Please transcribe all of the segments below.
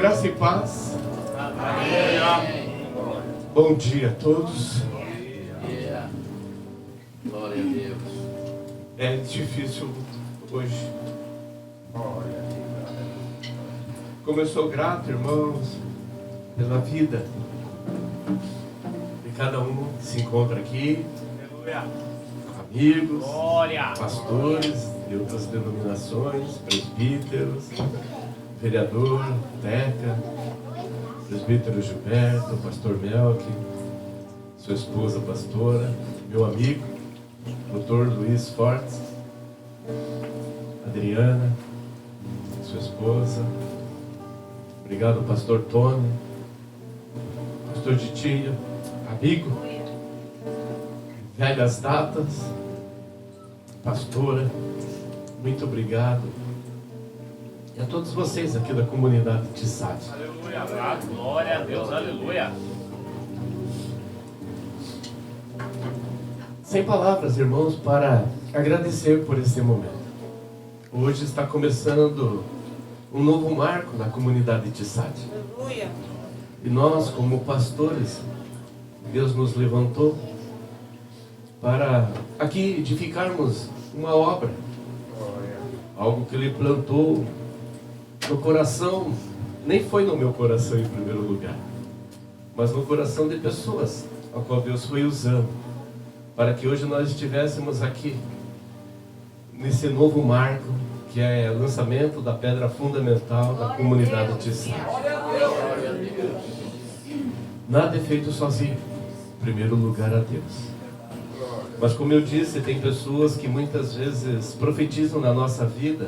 Graça e paz. Amém. Bom dia a todos. Glória a Deus. É difícil hoje. Como eu sou grato, irmãos, pela vida de cada um que se encontra aqui. Aleluia. Amigos, Glória. pastores de outras denominações, presbíteros, vereador, Teca, presbítero Gilberto, pastor Melk, sua esposa pastora, meu amigo, doutor Luiz Fortes, Adriana, sua esposa, obrigado pastor Tony, pastor Titinho, amigo, velhas datas, pastora, muito obrigado. E a todos vocês aqui da comunidade Tissat. Aleluia. Glória a Deus. Aleluia. Sem palavras, irmãos, para agradecer por esse momento. Hoje está começando um novo marco na comunidade Tissat. Aleluia. E nós, como pastores, Deus nos levantou para aqui edificarmos uma obra. Algo que Ele plantou no coração, nem foi no meu coração em primeiro lugar, mas no coração de pessoas, a qual Deus foi usando, para que hoje nós estivéssemos aqui, nesse novo marco, que é o lançamento da pedra fundamental da comunidade Tissat. Nada é feito sozinho, em primeiro lugar a Deus. Mas como eu disse, tem pessoas que muitas vezes profetizam na nossa vida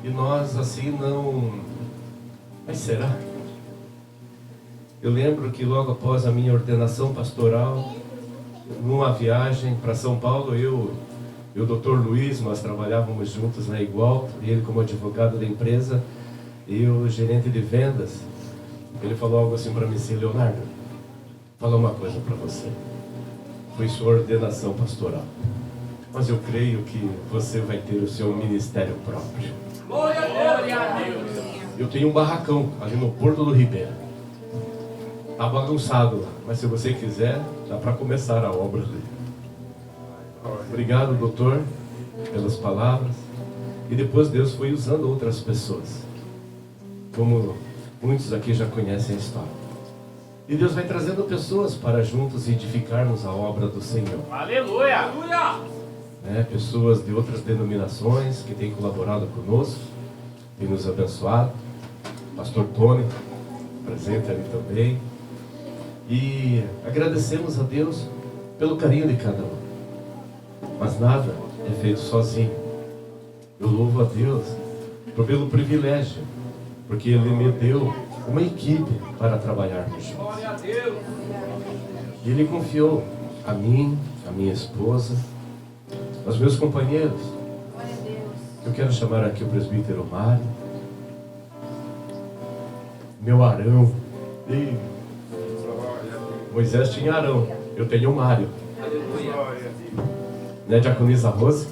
e nós assim não... Mas será? Eu lembro que logo após a minha ordenação pastoral, numa viagem para São Paulo, eu e o Dr. Luiz, nós trabalhávamos juntos na Igual, ele como advogado da empresa e o gerente de vendas. Ele falou algo assim para mim assim: Leonardo, fala uma coisa para você. Foi sua ordenação pastoral, mas eu creio que você vai ter o seu ministério próprio. Glória a Deus. Eu tenho um barracão ali no Porto do Ribeiro. Está bagunçado lá, mas se você quiser, dá para começar a obra ali. Obrigado, doutor, pelas palavras. E depois Deus foi usando outras pessoas, como muitos aqui já conhecem a história. E Deus vai trazendo pessoas para juntos edificarmos a obra do Senhor. Aleluia. Aleluia. Pessoas de outras denominações que têm colaborado conosco, têm nos abençoado. Pastor Tony, presente ali também. E agradecemos a Deus pelo carinho de cada um. Mas nada é feito sozinho. Eu louvo a Deus pelo privilégio, porque Ele me deu uma equipe para trabalharmos juntos. Glória a Deus. E Ele confiou a mim, a minha esposa, aos meus companheiros. Glória a Deus. Eu quero chamar aqui o presbítero Mário, meu Arão. E Moisés tinha Arão, eu tenho o Mário. Né, diaconisa Rose,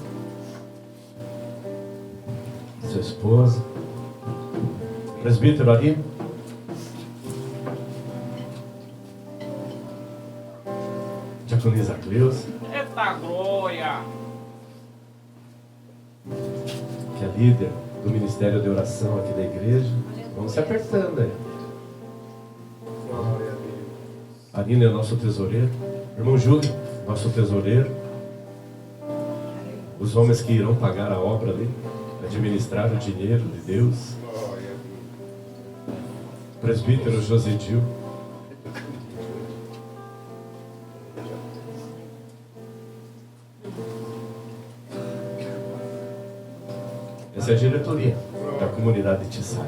sua esposa, presbítero ali, diaconisa Cleusa, Eita glória. que é líder do Ministério de Oração aqui da igreja. Vamos se apertando aí. Arina é nosso tesoureiro. Irmão Júlio, nosso tesoureiro. Os homens que irão pagar a obra ali, administrar o dinheiro de Deus. Presbítero Josedil. Essa é a diretoria da comunidade Tissat.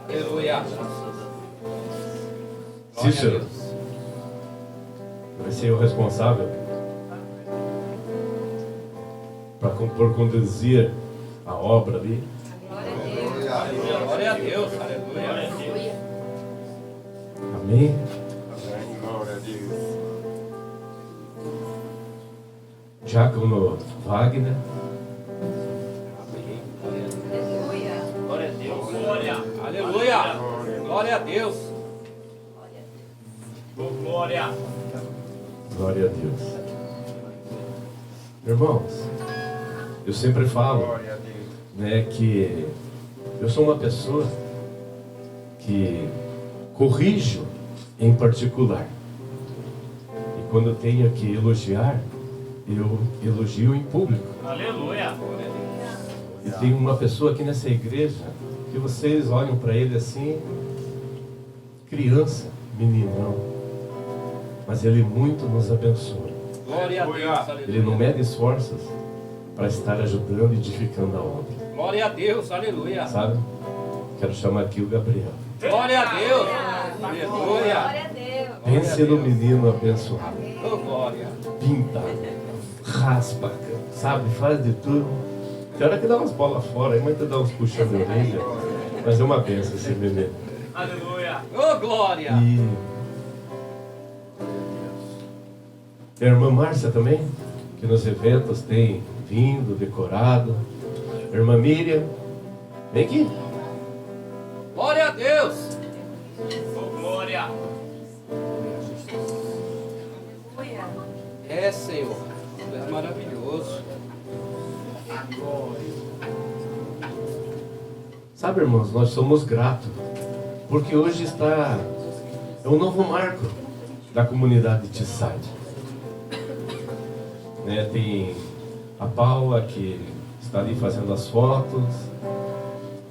Aleluia. Cícero vai ser o responsável por conduzir a obra ali. Glória a Deus. Aleluia. Amém? Diácono Wagner. Glória a Deus. Glória. Aleluia. Glória a Deus. Glória. Glória a Deus. Irmãos, eu sempre falo, né, que eu sou uma pessoa que corrijo em particular. E quando tenho que elogiar, eu elogio em público. Aleluia. E tem uma pessoa aqui nessa igreja que vocês olham para ele assim, criança, meninão, mas ele muito nos abençoa. Glória a Deus. Aleluia. Ele não mede esforços para estar ajudando e edificando a outra. Glória a Deus. Aleluia. Sabe? Quero chamar aqui o Gabriel. Glória a Deus. Aleluia. Glória a Deus. Pense no menino abençoado. Oh, glória. Pinta, raspa, sabe? Faz de tudo. Tem hora que dá umas bolas fora, aí mãe dá uns puxões de orelha. Mas é uma benção esse menino. Aleluia. Oh, glória. E tem a irmã Márcia também, que nos eventos tem vindo, decorado. A irmã Miriam, vem aqui. Glória a Deus. Oh, glória. É, Senhor. Tu és maravilhoso. Sabe, irmãos, nós somos gratos, porque hoje é um novo marco da comunidade Tissade. Né, tem a Paula que está ali fazendo as fotos.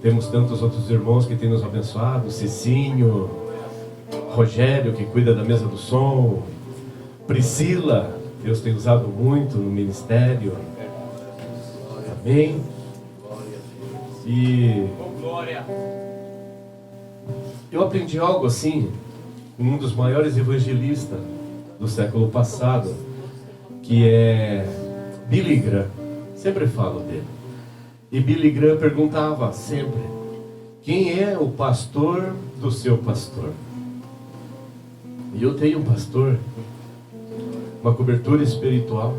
Temos tantos outros irmãos que têm nos abençoado. Cicinho, Rogério que cuida da mesa do som, Priscila, Deus tem usado muito no ministério. Amém. E Oh, glória. eu aprendi algo assim com um dos maiores evangelistas do século passado, que é Billy Graham. Sempre falo dele. E Billy Graham perguntava sempre: quem é o pastor do seu pastor? E eu tenho um pastor, uma cobertura espiritual,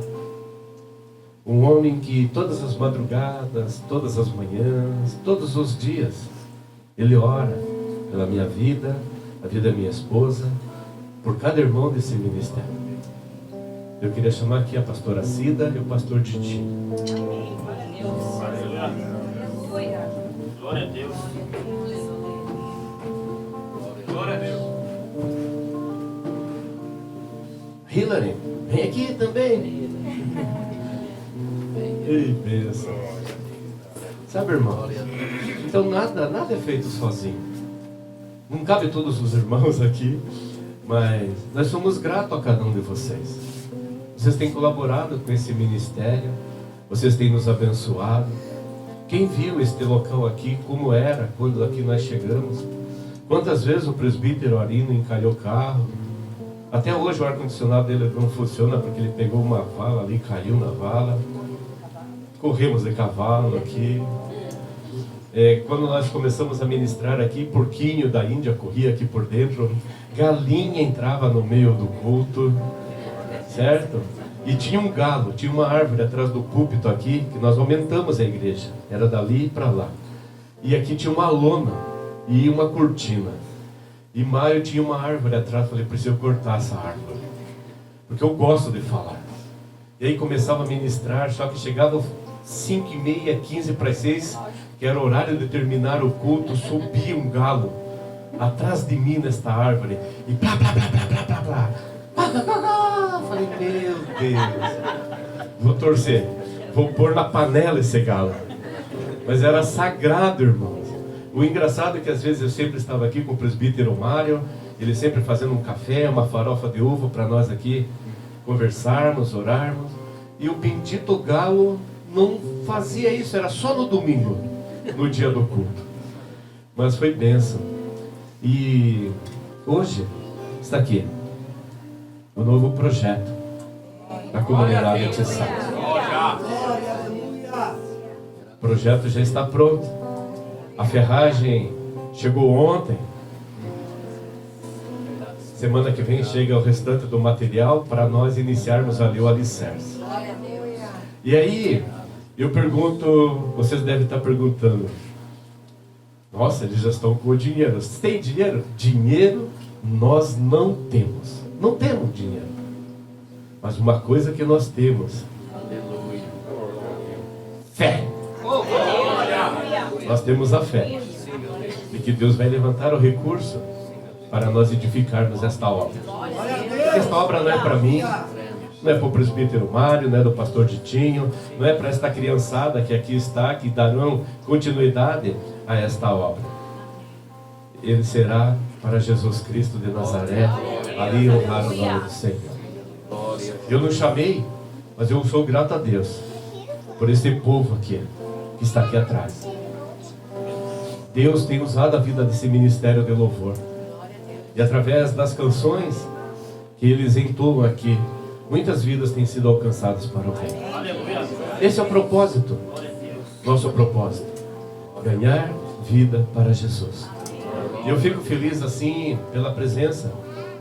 um homem que todas as madrugadas, todas as manhãs, todos os dias, ele ora pela minha vida, a vida da minha esposa, por cada irmão desse ministério. Eu queria chamar aqui a pastora Cida e o pastor Didi. Amém. Glória a Deus. Aleluia. Glória a Deus. Glória a Deus. Hillary, vem aqui também. Ei, bênção. Sabe, irmão? Então nada é feito sozinho. Não cabe todos os irmãos aqui, mas nós somos gratos a cada um de vocês. Vocês têm colaborado com esse ministério, vocês têm nos abençoado. Quem viu este local aqui, como era quando aqui nós chegamos? Quantas vezes o presbítero Arino encalhou o carro? Até hoje o ar-condicionado dele não funciona porque ele pegou uma vala ali, caiu na vala. Corremos de cavalo aqui. Quando nós começamos a ministrar aqui, porquinho da Índia corria aqui por dentro, galinha entrava no meio do culto, certo? E tinha um galo, tinha uma árvore atrás do púlpito aqui, que nós aumentamos a igreja, era dali para lá. E aqui tinha uma lona e uma cortina. E Mário tinha uma árvore atrás, falei, preciso cortar essa árvore, porque eu gosto de falar. E aí começava a ministrar, só que chegava 5h30, 15:06, que era o horário de terminar o culto, subia um galo atrás de mim nesta árvore, e blá blá blá blá blá blá blá. Falei, meu Deus, vou torcer, vou pôr na panela esse galo. Mas era sagrado, irmãos. O engraçado é que às vezes eu sempre estava aqui com o presbítero Mário, ele sempre fazendo um café, uma farofa de uva para nós aqui conversarmos, orarmos. E o bendito galo não fazia isso, era só no domingo, no dia do culto. Mas foi bênção. E hoje está aqui o novo projeto da comunidade Tissade. O projeto já está pronto. A ferragem chegou ontem. Semana que vem chega o restante do material para nós iniciarmos ali o alicerce. E aí, eu pergunto, vocês devem estar perguntando, Nossa, eles já estão com o dinheiro. Vocês têm dinheiro? Dinheiro nós não temos. Não temos dinheiro. Mas uma coisa que nós temos: fé. Nós temos a fé de que Deus vai levantar o recurso para nós edificarmos esta obra. Esta obra não é para mim, não é para o presbítero Mário, não é do pastor Ditinho, não é para esta criançada que aqui está, que darão continuidade a esta obra. Ele será para Jesus Cristo de Nazaré, ali honrar o nome do Senhor. Eu não chamei, mas eu sou grato a Deus por esse povo aqui, que está aqui atrás. Deus tem usado a vida desse ministério de louvor. E através das canções que eles entoam aqui, muitas vidas têm sido alcançadas para o reino. Esse é o propósito, nosso propósito: ganhar vida para Jesus. E eu fico feliz assim pela presença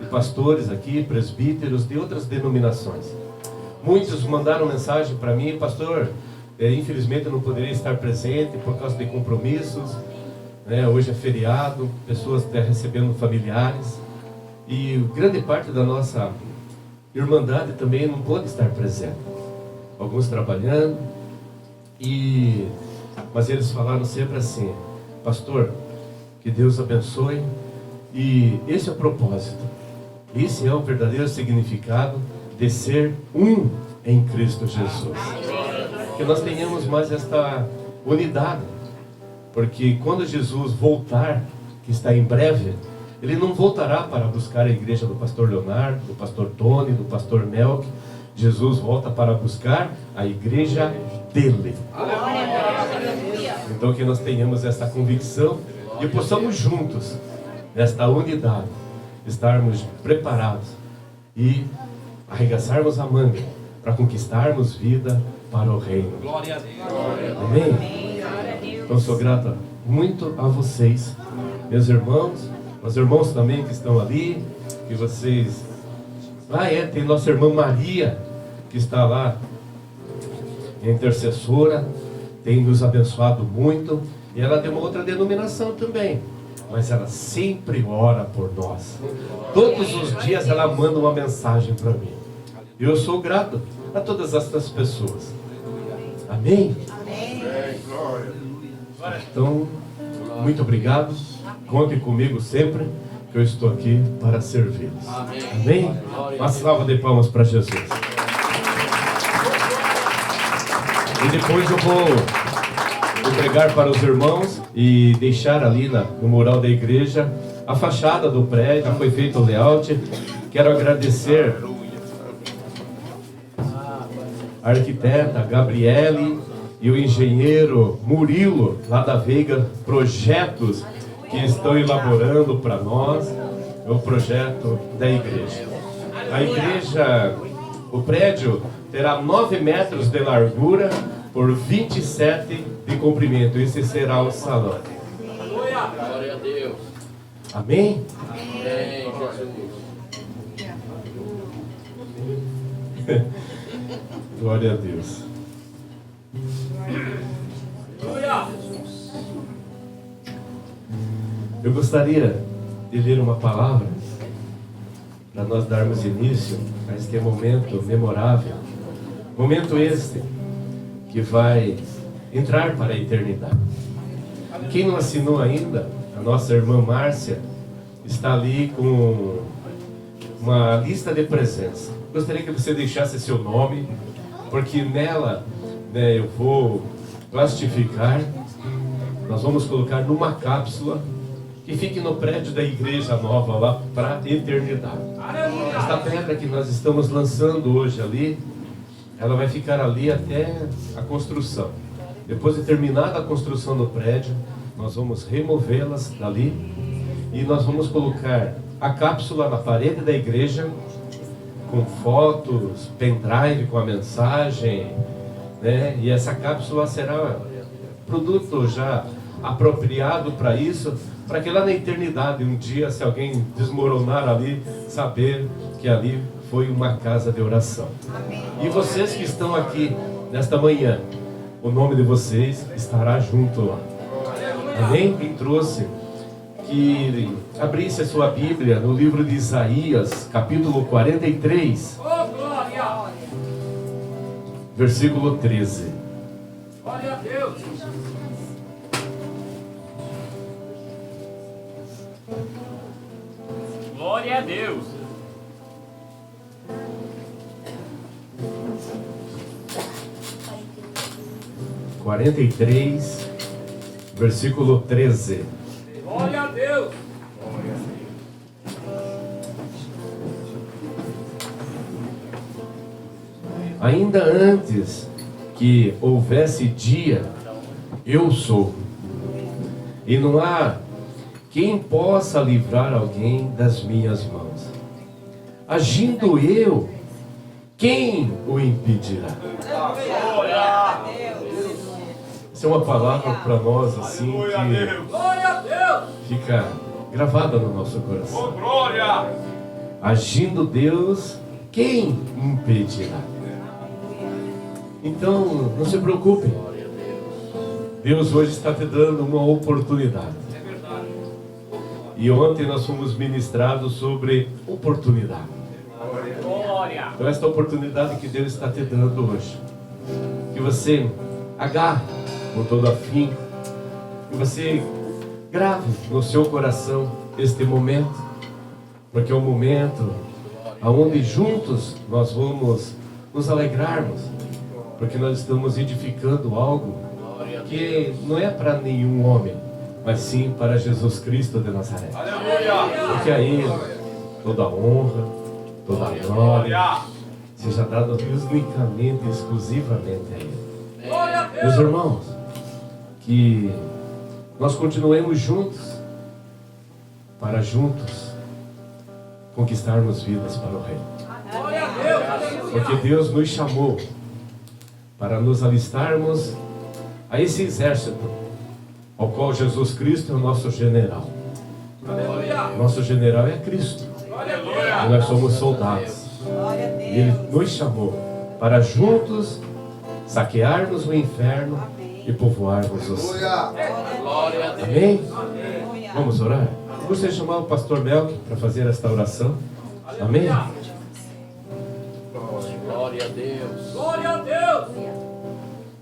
de pastores aqui, presbíteros de outras denominações. Muitos mandaram mensagem para mim: pastor, infelizmente eu não poderia estar presente por causa de compromissos. Hoje é feriado, pessoas recebendo familiares, e grande parte da nossa irmandade também não pôde estar presente. Alguns trabalhando, mas eles falaram sempre assim: pastor, que Deus abençoe. E esse é o propósito, esse é o verdadeiro significado de ser um em Cristo Jesus. Que nós tenhamos mais esta unidade, porque quando Jesus voltar, que está em breve, Ele não voltará para buscar a igreja do pastor Leonardo, do pastor Tony, do pastor Melk. Jesus volta para buscar a igreja dele. Então que nós tenhamos essa convicção e possamos juntos, nesta unidade, estarmos preparados e arregaçarmos a manga para conquistarmos vida para o reino. Glória a Deus. Amém? Então sou grato muito a vocês, meus irmãos, os irmãos também que estão ali, que vocês... tem nossa irmã Maria, que está lá, intercessora, tem nos abençoado muito, e ela tem uma outra denominação também, mas ela sempre ora por nós. Todos os dias ela manda uma mensagem para mim. E eu sou grato a todas essas pessoas. Amém? Então, muito obrigado. Contem comigo sempre, que eu estou aqui para servi-los. Amém? Uma salva de palmas para Jesus. E depois eu vou entregar para os irmãos e deixar ali no mural da igreja a fachada do prédio. Já foi feito o layout. Quero agradecer a arquiteta Gabriele e o engenheiro Murilo, lá da Veiga Projetos, que estão elaborando para nós o projeto da igreja. A igreja, o prédio terá 9 metros de largura por 27 de comprimento. Esse será o salão. Glória a Deus. Amém? Amém, Jesus. Glória a Deus. Eu gostaria de ler uma palavra para nós darmos início a este momento memorável. Momento este que vai entrar para a eternidade. Quem não assinou ainda, a nossa irmã Márcia está ali com uma lista de presença. Gostaria que você deixasse seu nome, porque nela eu vou plastificar. Nós vamos colocar numa cápsula que fique no prédio da igreja nova lá para a eternidade. Esta pedra que nós estamos lançando hoje ali, ela vai ficar ali até a construção. Depois de terminada a construção do prédio, nós vamos removê-las dali e nós vamos colocar a cápsula na parede da igreja com fotos, pendrive com a mensagem, né? E essa cápsula será produto já apropriado para isso, para que lá na eternidade, um dia, se alguém desmoronar ali, saber que ali foi uma casa de oração. E vocês que estão aqui nesta manhã, o nome de vocês estará junto lá. Amém? Quem trouxe que abrisse a sua Bíblia no livro de Isaías, capítulo 43, versículo 13. Glória a Deus. Glória a Deus. Quarenta e três, versículo 13. Glória a Deus. Ainda antes que houvesse dia, eu sou. E não há quem possa livrar alguém das minhas mãos. Agindo eu, quem o impedirá? Essa é uma palavra para nós assim que fica gravada no nosso coração. Agindo Deus, quem impedirá? Então, não se preocupe. Deus hoje está te dando uma oportunidade. E ontem nós fomos ministrados sobre oportunidade. Então, esta oportunidade que Deus está te dando hoje, que você agarre com todo afinco, que você grave no seu coração este momento, porque é um momento onde juntos nós vamos nos alegrarmos, porque nós estamos edificando algo que não é para nenhum homem, mas sim para Jesus Cristo de Nazaré. Porque a Ele toda a honra, toda a glória seja dada unicamente e exclusivamente a Ele. Meus irmãos, que nós continuemos juntos, para juntos conquistarmos vidas para o Reino. Porque Deus nos chamou para nos alistarmos a esse exército, ao qual Jesus Cristo é o nosso general. Nosso general é Cristo. E nós somos soldados. E Ele nos chamou para juntos saquearmos o inferno e povoarmos o céu. Amém? Vamos orar? Eu gostaria de chamar o pastor Melk para fazer esta oração. Amém? Glória a Deus. Glória a Deus.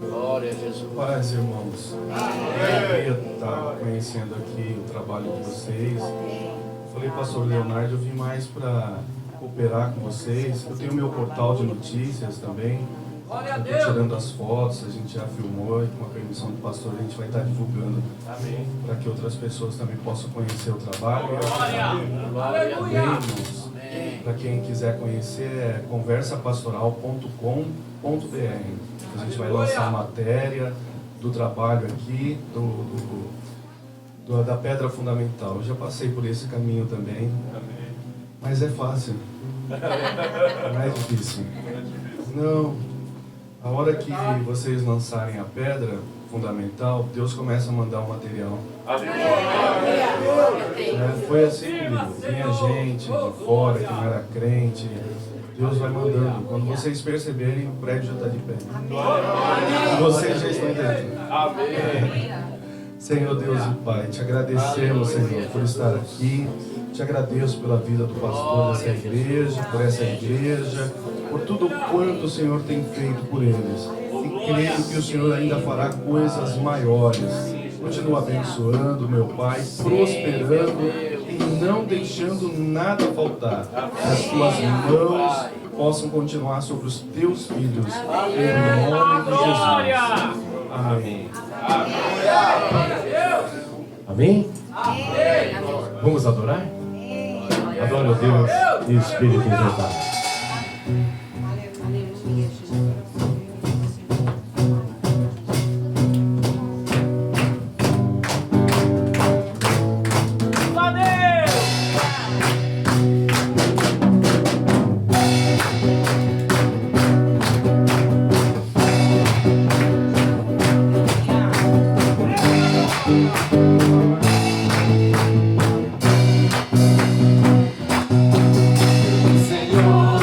Glória a Jesus. Paz, irmãos. Eu queria estar conhecendo aqui o trabalho de vocês. Eu falei, pastor Leonardo, eu vim mais para cooperar com vocês. Eu tenho meu portal de notícias também. Estou tirando as fotos, a gente já filmou e com a permissão do pastor a gente vai estar divulgando para que outras pessoas também possam conhecer o trabalho. Para quem quiser conhecer é conversapastoral.com.br. A gente vai lançar matéria do trabalho aqui, da pedra fundamental. Eu já passei por esse caminho também, mas é fácil, não é difícil. Não, a hora que vocês lançarem a pedra fundamental, Deus começa a mandar o material. Foi assim comigo. Vinha gente de fora que não era crente. Deus vai mandando. Quando vocês perceberem, o prédio já está de pé. Vocês já estão dentro. Senhor Deus e Pai, te agradecemos, Senhor, por estar aqui. Te agradeço pela vida do pastor dessa igreja, por essa igreja, por tudo quanto o Senhor tem feito por eles. E creio que o Senhor ainda fará coisas maiores. Continua abençoando, meu Pai, prosperando e não deixando nada faltar. Que as tuas mãos possam continuar sobre os teus filhos. Em nome de Jesus. Amém. Amém? Vamos adorar? Adore a Deus e Espírito em verdade. Senhor,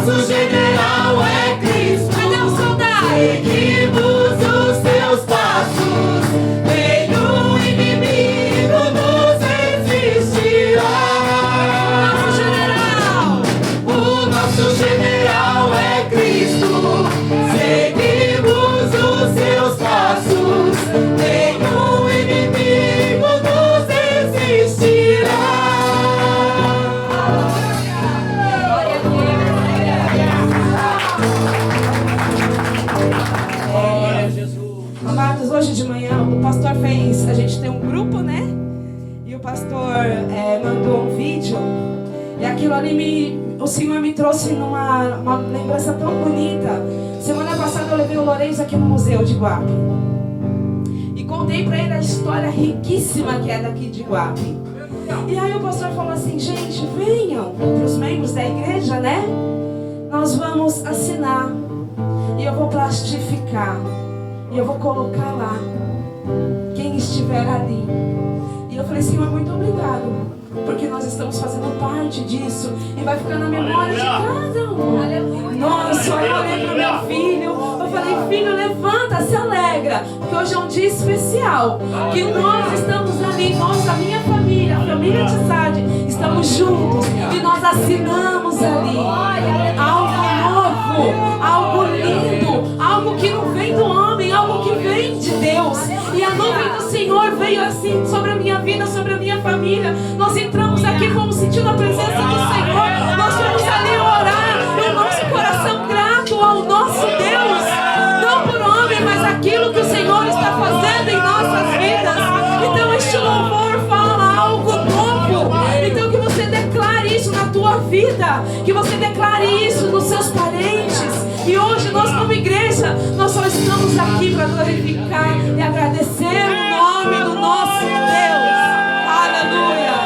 nosso general é Cristo. Cadê o soldado? Seguimos os seus passos, nenhum inimigo nos resistirá. O nosso general é Cristo. Seguimos os seus passos, nenhum inimigo nos resistirá. Amados, hoje de manhã o pastor fez, a gente tem um grupo, né? E o pastor mandou um vídeo. E aquilo ali o Senhor me trouxe uma lembrança tão bonita. Semana passada eu levei o Lourenço aqui no Museu de Iguape. E contei pra ele a história riquíssima que é daqui de Iguape. E aí o pastor falou assim, gente, venham pros membros da igreja, né? Nós vamos assinar. E eu vou plastificar. E eu vou colocar lá quem estiver ali. E eu falei, Senhor, muito obrigado, porque nós estamos fazendo parte disso. E vai ficar na memória de cada um. Nossa, eu olhei para o meu filho. Eu falei, filho, levanta, se alegra, porque hoje é um dia especial. Que nós estamos ali, nós, a minha família, a família de Sade, estamos juntos. E nós assinamos ali algo novo, algo lindo, algo que não vem do homem, algo que vem de Deus. E a nuvem do Senhor veio assim sobre a minha vida, sobre a minha família. Nós entramos aqui, fomos sentindo a presença do Senhor. Nós fomos ali orar, e o nosso coração grato ao nosso Deus. Não por homem, mas aquilo que o Senhor está fazendo em nossas vidas. Então este louvor fala algo novo. Então que você declare isso na tua vida, que você declare isso nos seus parentes. E hoje nós como igreja, nós só estamos aqui para glorificar e agradecer o nome do nosso Deus. Aleluia.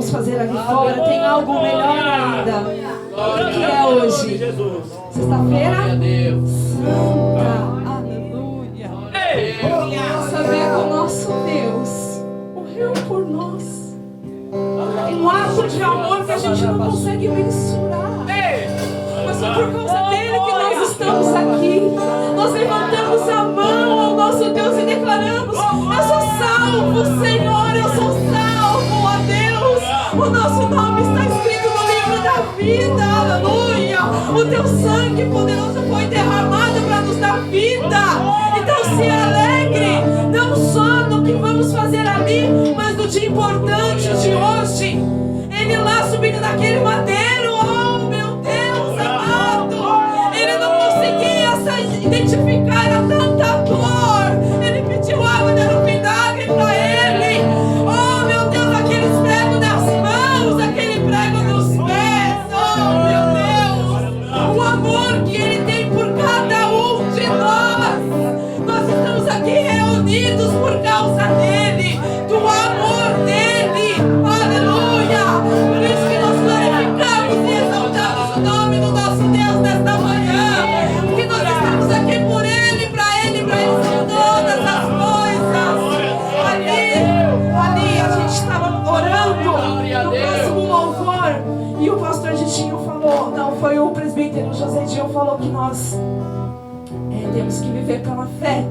vais fazer ali fora, tem algo melhor ainda. O que é hoje? Sexta-feira Santa. Aleluia. Saber que o nosso Deus morreu por nós. Um ato de amor que a gente não consegue mensurar. Mas é por causa dele que nós estamos aqui. Nós levantamos a mão ao nosso Deus e declaramos: eu sou salvo, Senhor, eu sou salvo, ó Deus. O nosso nome está escrito no livro da vida, aleluia. O teu sangue poderoso foi derramado para nos dar vida. Então se alegre, não só no que vamos fazer ali, mas no dia importante de hoje. Ele lá subindo naquele madeiro, oh meu Deus amado, ele não conseguia identificar a tanta dor. Ele pediu água, deram vinagre para ele. Oh meu Deus, aqueles pregos nas mãos, aquele prego nos pés. Oh meu Deus, o amor que ele tem por cada um de nós. Nós estamos aqui reunidos por causa dele, do amor dele. Aleluia. Por isso que nós glorificamos e exaltamos o nome do nosso Deus nesta manhã. Porque nós estamos aqui por ele, para ele são todas as coisas. Ali a gente estava orando no próximo louvor e o pastor Ditinho falou, não, foi o presbítero José Dinho falou que nós temos que viver pela fé.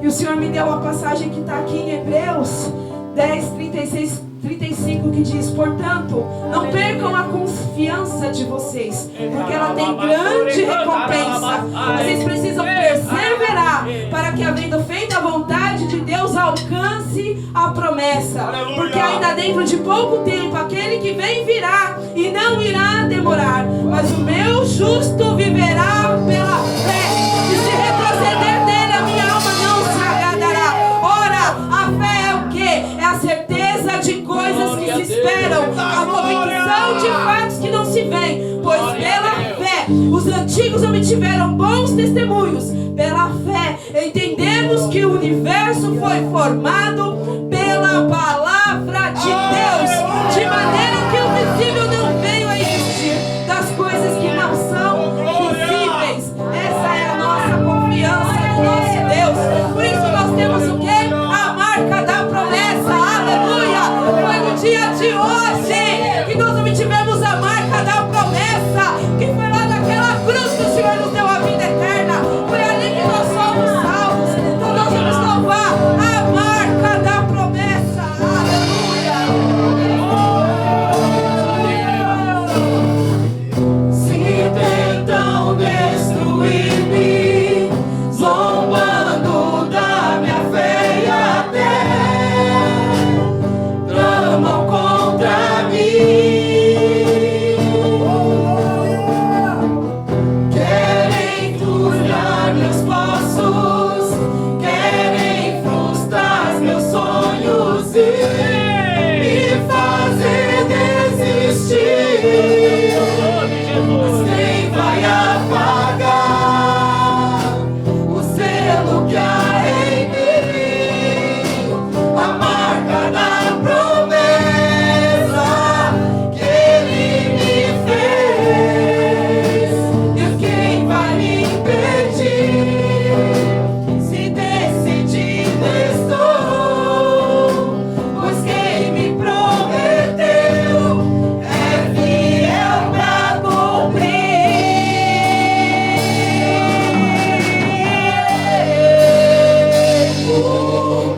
E o Senhor me deu uma passagem que está aqui em Hebreus 10, 36, 35, que diz: portanto, não percam a confiança de vocês, porque ela tem grande recompensa. Vocês precisam perseverar para que, havendo feito a vontade de Deus, alcance a promessa. Porque ainda dentro de pouco tempo aquele que vem virá e não irá demorar. Mas o meu justo viverá pela fé. E se retroceder dele, a minha alma não se agradará. Ora, a fé é o quê? É a certeza de coisas que se esperam, a convicção de fatos que não se veem. Pois pela fé os antigos obtiveram bons testemunhos. Pela fé entendemos que o universo foi formado pela palavra de Deus, de maneira que o visível não veio a existir das coisas que não são visíveis. Essa é a nossa confiança no nosso Deus. Por isso nós temos o quê? A marca da promessa. Aleluia! Foi no dia de hoje que nós obtivemos a marca da promessa, que foi lá naquela cruz que o Senhor nos deu a vida eterna. Foi ali que nós somos salvos. Então nós vamos louvar a marca da promessa. Aleluia! Se tentam destruir-me, zombando da minha fé e até tramam contra mim. Querem frustrar meus passos, querem frustrar meus sonhos e me fazer desistir. Mas quem vai apagar o selo que há em mim, a marca da promessa que ele me fez? E quem vai me impedir? Se decidido estou, pois quem me prometeu é fiel pra cumprir. O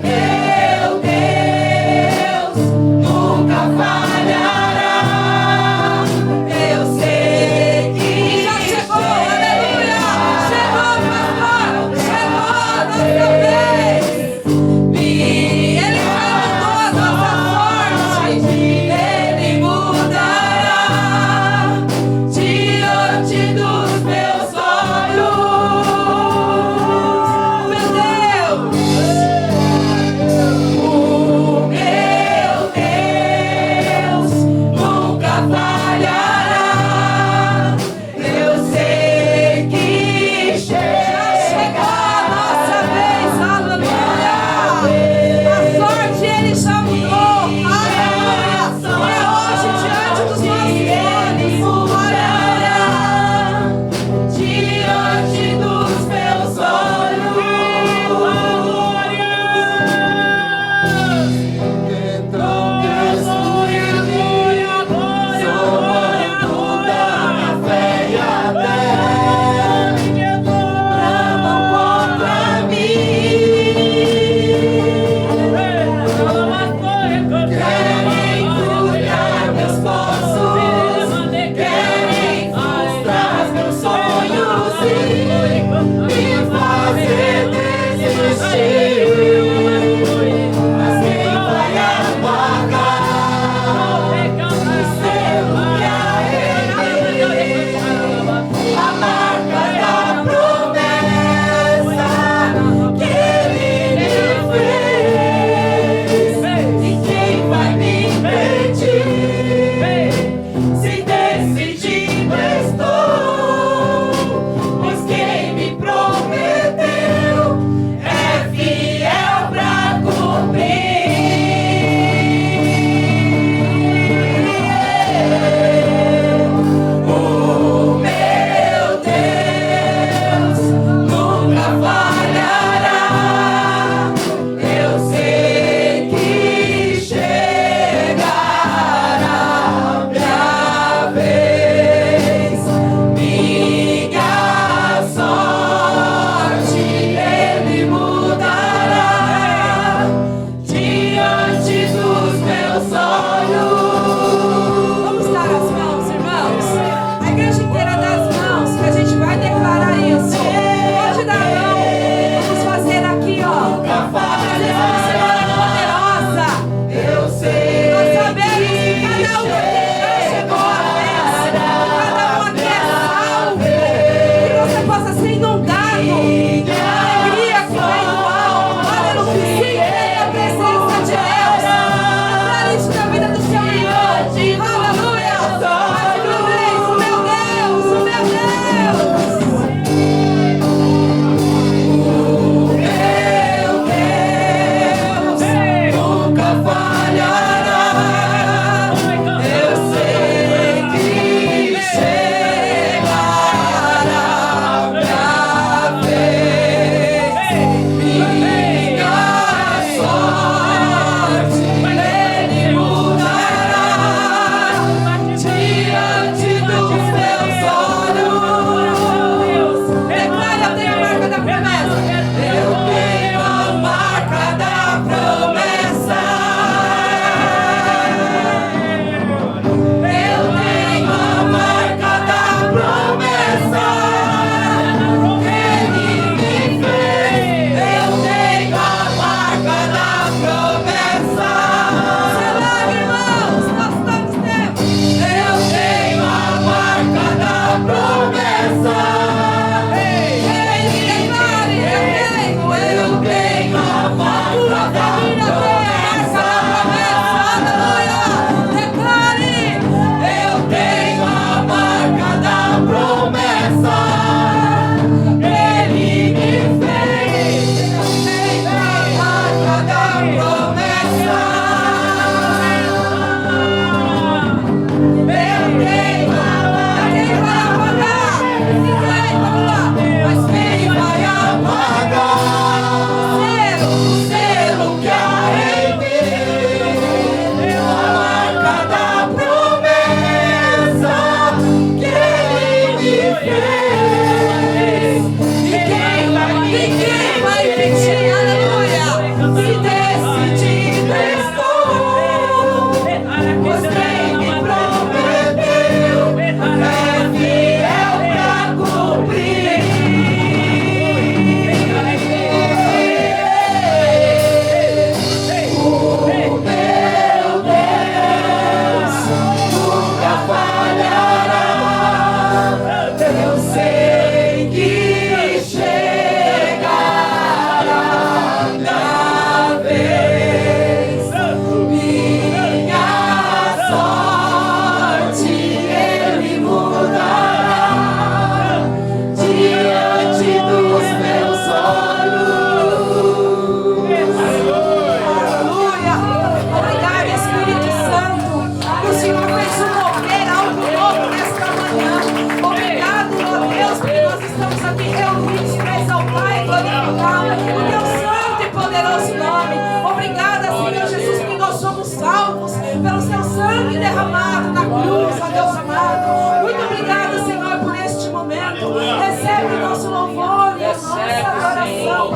meu Deus nunca falhará. Eu sei que Já chegou, aleluia! Chegou, pastor! Chegou dessa vez! Ele já mudou a nossa sorte. Ele mudará diante dos meus olhos. Meu Deus! o meu Deus nunca falhará. Eu sei que Chegou a nossa vez, aleluia! A sorte ele já mudou, aleluia! É hoje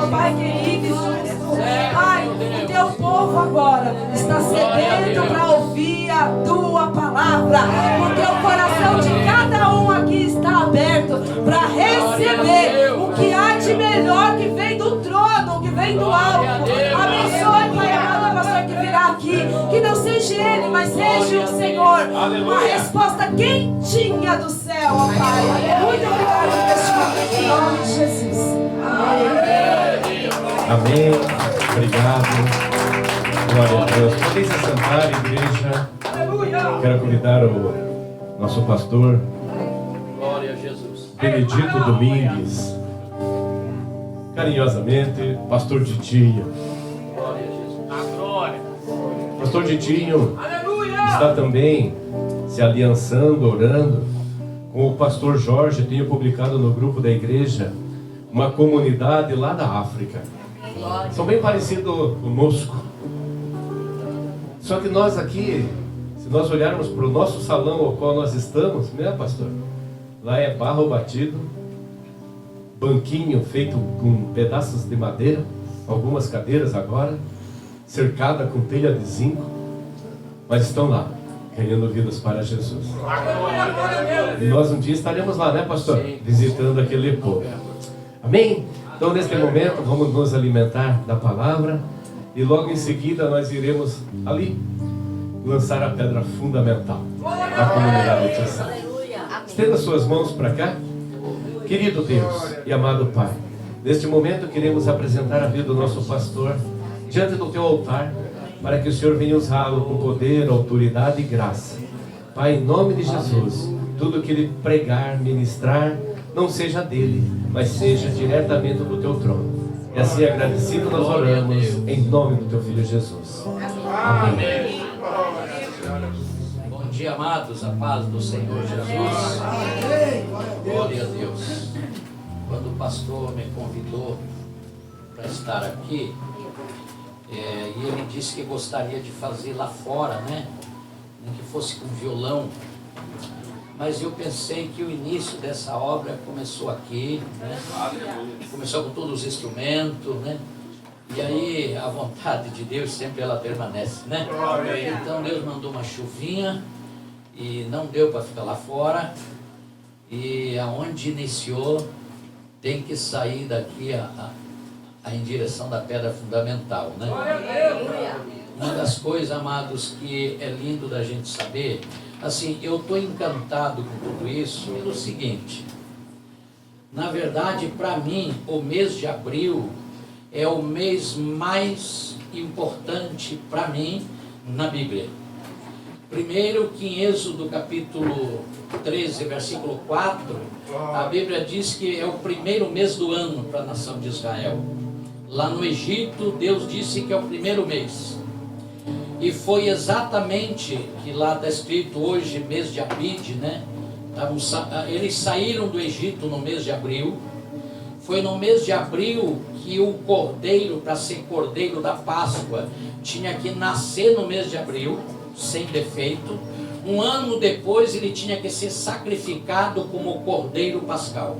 Pai querido. Pai, o teu povo agora está sedento para ouvir a tua palavra. Porque o coração de cada um aqui está aberto para receber o que há de melhor que vem do trono, que vem do alto. Abençoe, Pai amado, a pastor que virá aqui. Que não seja ele, mas seja o Senhor. Uma resposta quentinha do céu, ó Pai. Muito obrigado por este momento, em nome de Jesus. Amém. Obrigado. Glória a Deus. Podem se sentar, igreja. Quero convidar o nosso pastor Glória a Jesus. Benedito Domingues, carinhosamente, pastor Ditinho. Glória a Jesus. A glória. Pastor Ditinho está também se aliançando, orando com o pastor Jorge. Tenho publicado no grupo da igreja uma comunidade lá da África. São bem parecidos conosco. Só que nós aqui, se nós olharmos para o nosso salão ao qual nós estamos, né, pastor? Lá é barro batido, banquinho feito com pedaços de madeira, algumas cadeiras agora, cercada com telha de zinco, mas estão lá, ganhando vidas para Jesus. E nós um dia estaremos lá, né, pastor? Visitando aquele povo. Amém? Então, neste momento, vamos nos alimentar da palavra e logo em seguida nós iremos ali lançar a pedra fundamental da comunidade de Tissá. Estenda suas mãos para cá. Querido Deus e amado Pai, neste momento queremos apresentar a vida do nosso pastor diante do teu altar, para que o Senhor venha usá-lo com poder, autoridade e graça. Pai, em nome de Jesus, tudo que ele pregar, ministrar, não seja dele, mas seja diretamente do teu trono. E assim agradecido nós oramos em nome do teu Filho Jesus. Amém. Bom dia, amados, a paz do Senhor Jesus. Glória a Deus. Quando o pastor me convidou para estar aqui, e ele disse que gostaria de fazer lá fora, né? Nem que fosse com violão. Mas eu pensei que o início dessa obra começou aqui, né? Começou com todos os instrumentos, né? E aí a vontade de Deus sempre ela permanece, né? Então Deus mandou uma chuvinha e não deu para ficar lá fora. E aonde iniciou tem que sair daqui em direção da pedra fundamental, né? Uma das coisas, amados, que é lindo da gente saber, assim, eu estou encantado com tudo isso pelo seguinte: na verdade, para mim, o mês de abril é o mês mais importante para mim na Bíblia. Primeiro que em Êxodo capítulo 13, versículo 4, a Bíblia diz que é o primeiro mês do ano para a nação de Israel. Lá no Egito, Deus disse que é o primeiro mês. E foi exatamente que lá está escrito hoje, mês de Abide, né? Eles saíram do Egito no mês de abril. Foi no mês de abril que o cordeiro, para ser cordeiro da Páscoa, tinha que nascer no mês de abril, sem defeito. Um ano depois ele tinha que ser sacrificado como cordeiro pascal.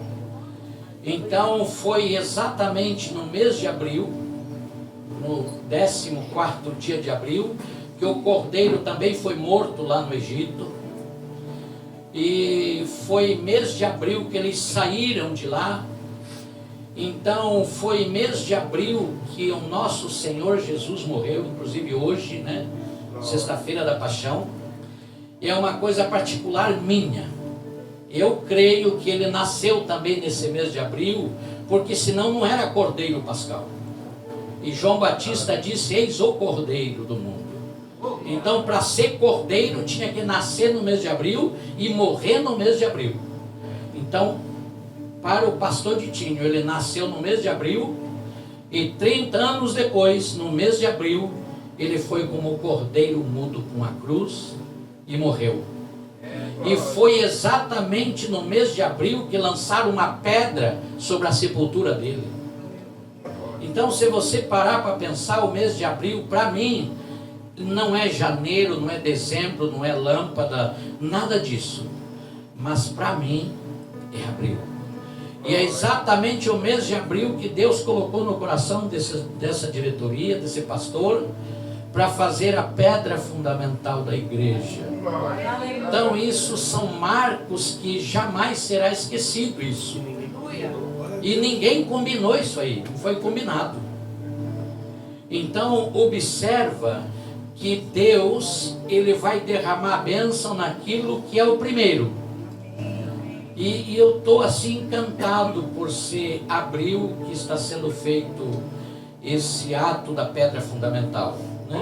Então foi exatamente no mês de abril, no 14º dia de abril, que o cordeiro também foi morto lá no Egito. E foi mês de abril que eles saíram de lá. Então foi mês de abril que o nosso Senhor Jesus morreu, inclusive hoje, né? Sexta-feira da Paixão. É uma coisa particular minha. Eu creio que ele nasceu também nesse mês de abril, porque senão não era cordeiro pascal. E João Batista disse: eis o cordeiro do mundo. Então, para ser cordeiro, tinha que nascer no mês de abril e morrer no mês de abril. Então, para o pastor Ditinho, ele nasceu no mês de abril, e 30 anos depois, no mês de abril, ele foi como cordeiro mudo com a cruz e morreu. E foi exatamente no mês de abril que lançaram uma pedra sobre a sepultura dele. Então, se você parar para pensar, o mês de abril, para mim, não é janeiro, não é dezembro, não é lâmpada, nada disso. Mas para mim, é abril. E é exatamente o mês de abril que Deus colocou no coração dessa diretoria, desse pastor, para fazer a pedra fundamental da igreja. Então isso são marcos que jamais será esquecido isso. E ninguém combinou isso aí, não foi combinado. Então observa que Deus, Ele vai derramar a bênção naquilo que é o primeiro. E eu estou assim encantado por ser abril que está sendo feito esse ato da pedra fundamental, né?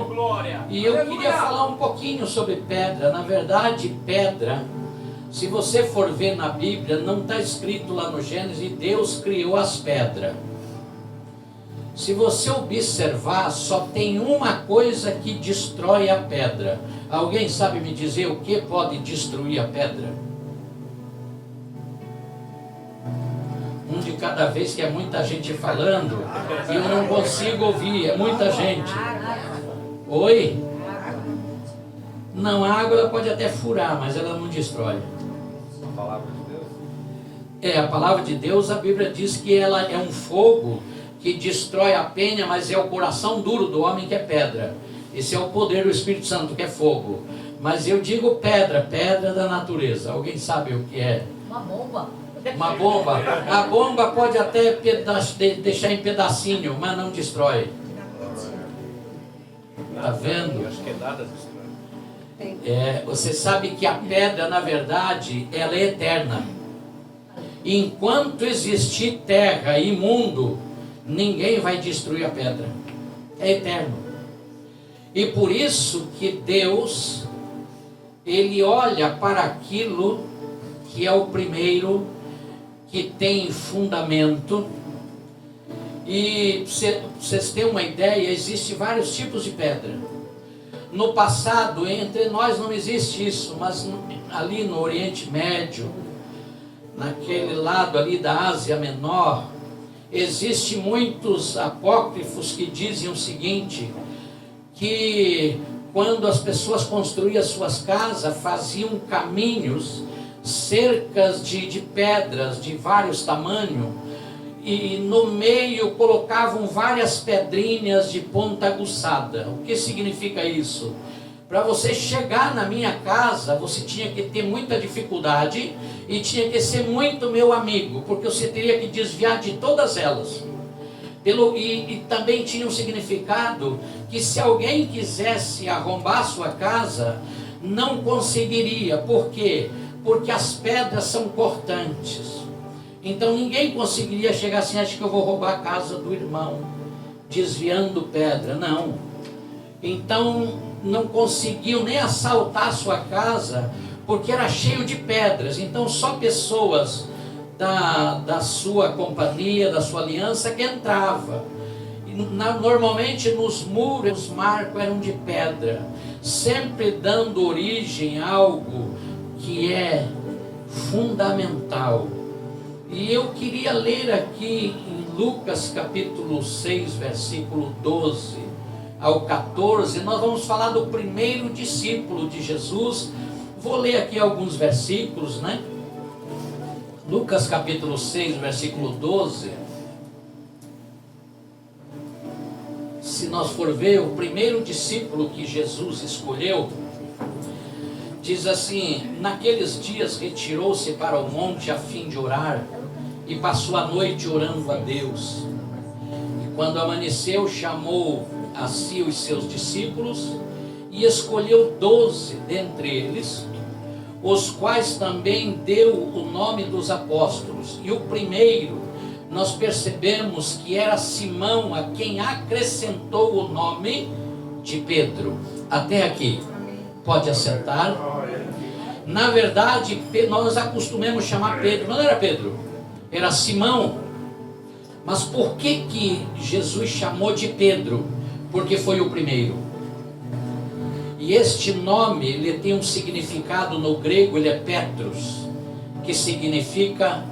E eu queria falar um pouquinho sobre pedra. Na verdade, pedra, se você for ver na Bíblia, não está escrito lá no Gênesis, Deus criou as pedras. Se você observar, só tem uma coisa que destrói a pedra. Alguém sabe me dizer o que pode destruir a pedra? Um de cada vez, que é muita gente falando e eu não consigo ouvir, é muita gente. Oi? Não, a água ela pode até furar, mas ela não destrói. A palavra de Deus? É, a palavra de Deus, a Bíblia diz que ela é um fogo que destrói a penha, mas é o coração duro do homem que é pedra. Esse é o poder do Espírito Santo, que é fogo. Mas eu digo pedra, pedra da natureza. Alguém sabe o que é? Uma bomba. Uma bomba. A bomba pode até deixar em pedacinho, mas não destrói. Está vendo? Acho que é nada destrói. Você sabe que a pedra, na verdade, ela é eterna. Enquanto existir terra e mundo, ninguém vai destruir a pedra. É eterno. E por isso que Deus, Ele olha para aquilo que é o primeiro, que tem fundamento. E vocês terem uma ideia, existem vários tipos de pedra. No passado, entre nós não existe isso, mas ali no Oriente Médio, naquele lado ali da Ásia Menor, existem muitos apócrifos que dizem o seguinte, que quando as pessoas construíam suas casas, faziam caminhos, cercas de pedras de vários tamanhos, e no meio colocavam várias pedrinhas de ponta aguçada. O que significa isso? Para você chegar na minha casa, você tinha que ter muita dificuldade e tinha que ser muito meu amigo, porque você teria que desviar de todas elas. E também tinha um significado que se alguém quisesse arrombar sua casa, não conseguiria. Por quê? Porque as pedras são cortantes. Então ninguém conseguiria chegar assim, acho que eu vou roubar a casa do irmão, desviando pedra. Não. Então não conseguiam nem assaltar a sua casa, porque era cheio de pedras. Então só pessoas da sua companhia, da sua aliança que entrava. Normalmente nos muros, os marcos eram de pedra, sempre dando origem a algo que é fundamental. E eu queria ler aqui em Lucas capítulo 6, versículo 12 ao 14, nós vamos falar do primeiro discípulo de Jesus. Vou ler aqui alguns versículos, né? Lucas capítulo 6, versículo 12. Se nós for ver, o primeiro discípulo que Jesus escolheu, diz assim: naqueles dias retirou-se para o monte a fim de orar, e passou a noite orando a Deus. E quando amanheceu, chamou a si os seus discípulos, e escolheu 12 dentre eles, os quais também deu o nome dos apóstolos. E o primeiro, nós percebemos que era Simão, a quem acrescentou o nome de Pedro. Até aqui, pode acertar? Na verdade, nós acostumamos chamar Pedro, mas não era Pedro, era Simão. Mas por que Jesus chamou de Pedro? Porque foi o primeiro. E este nome, ele tem um significado no grego, ele é Petros, que significa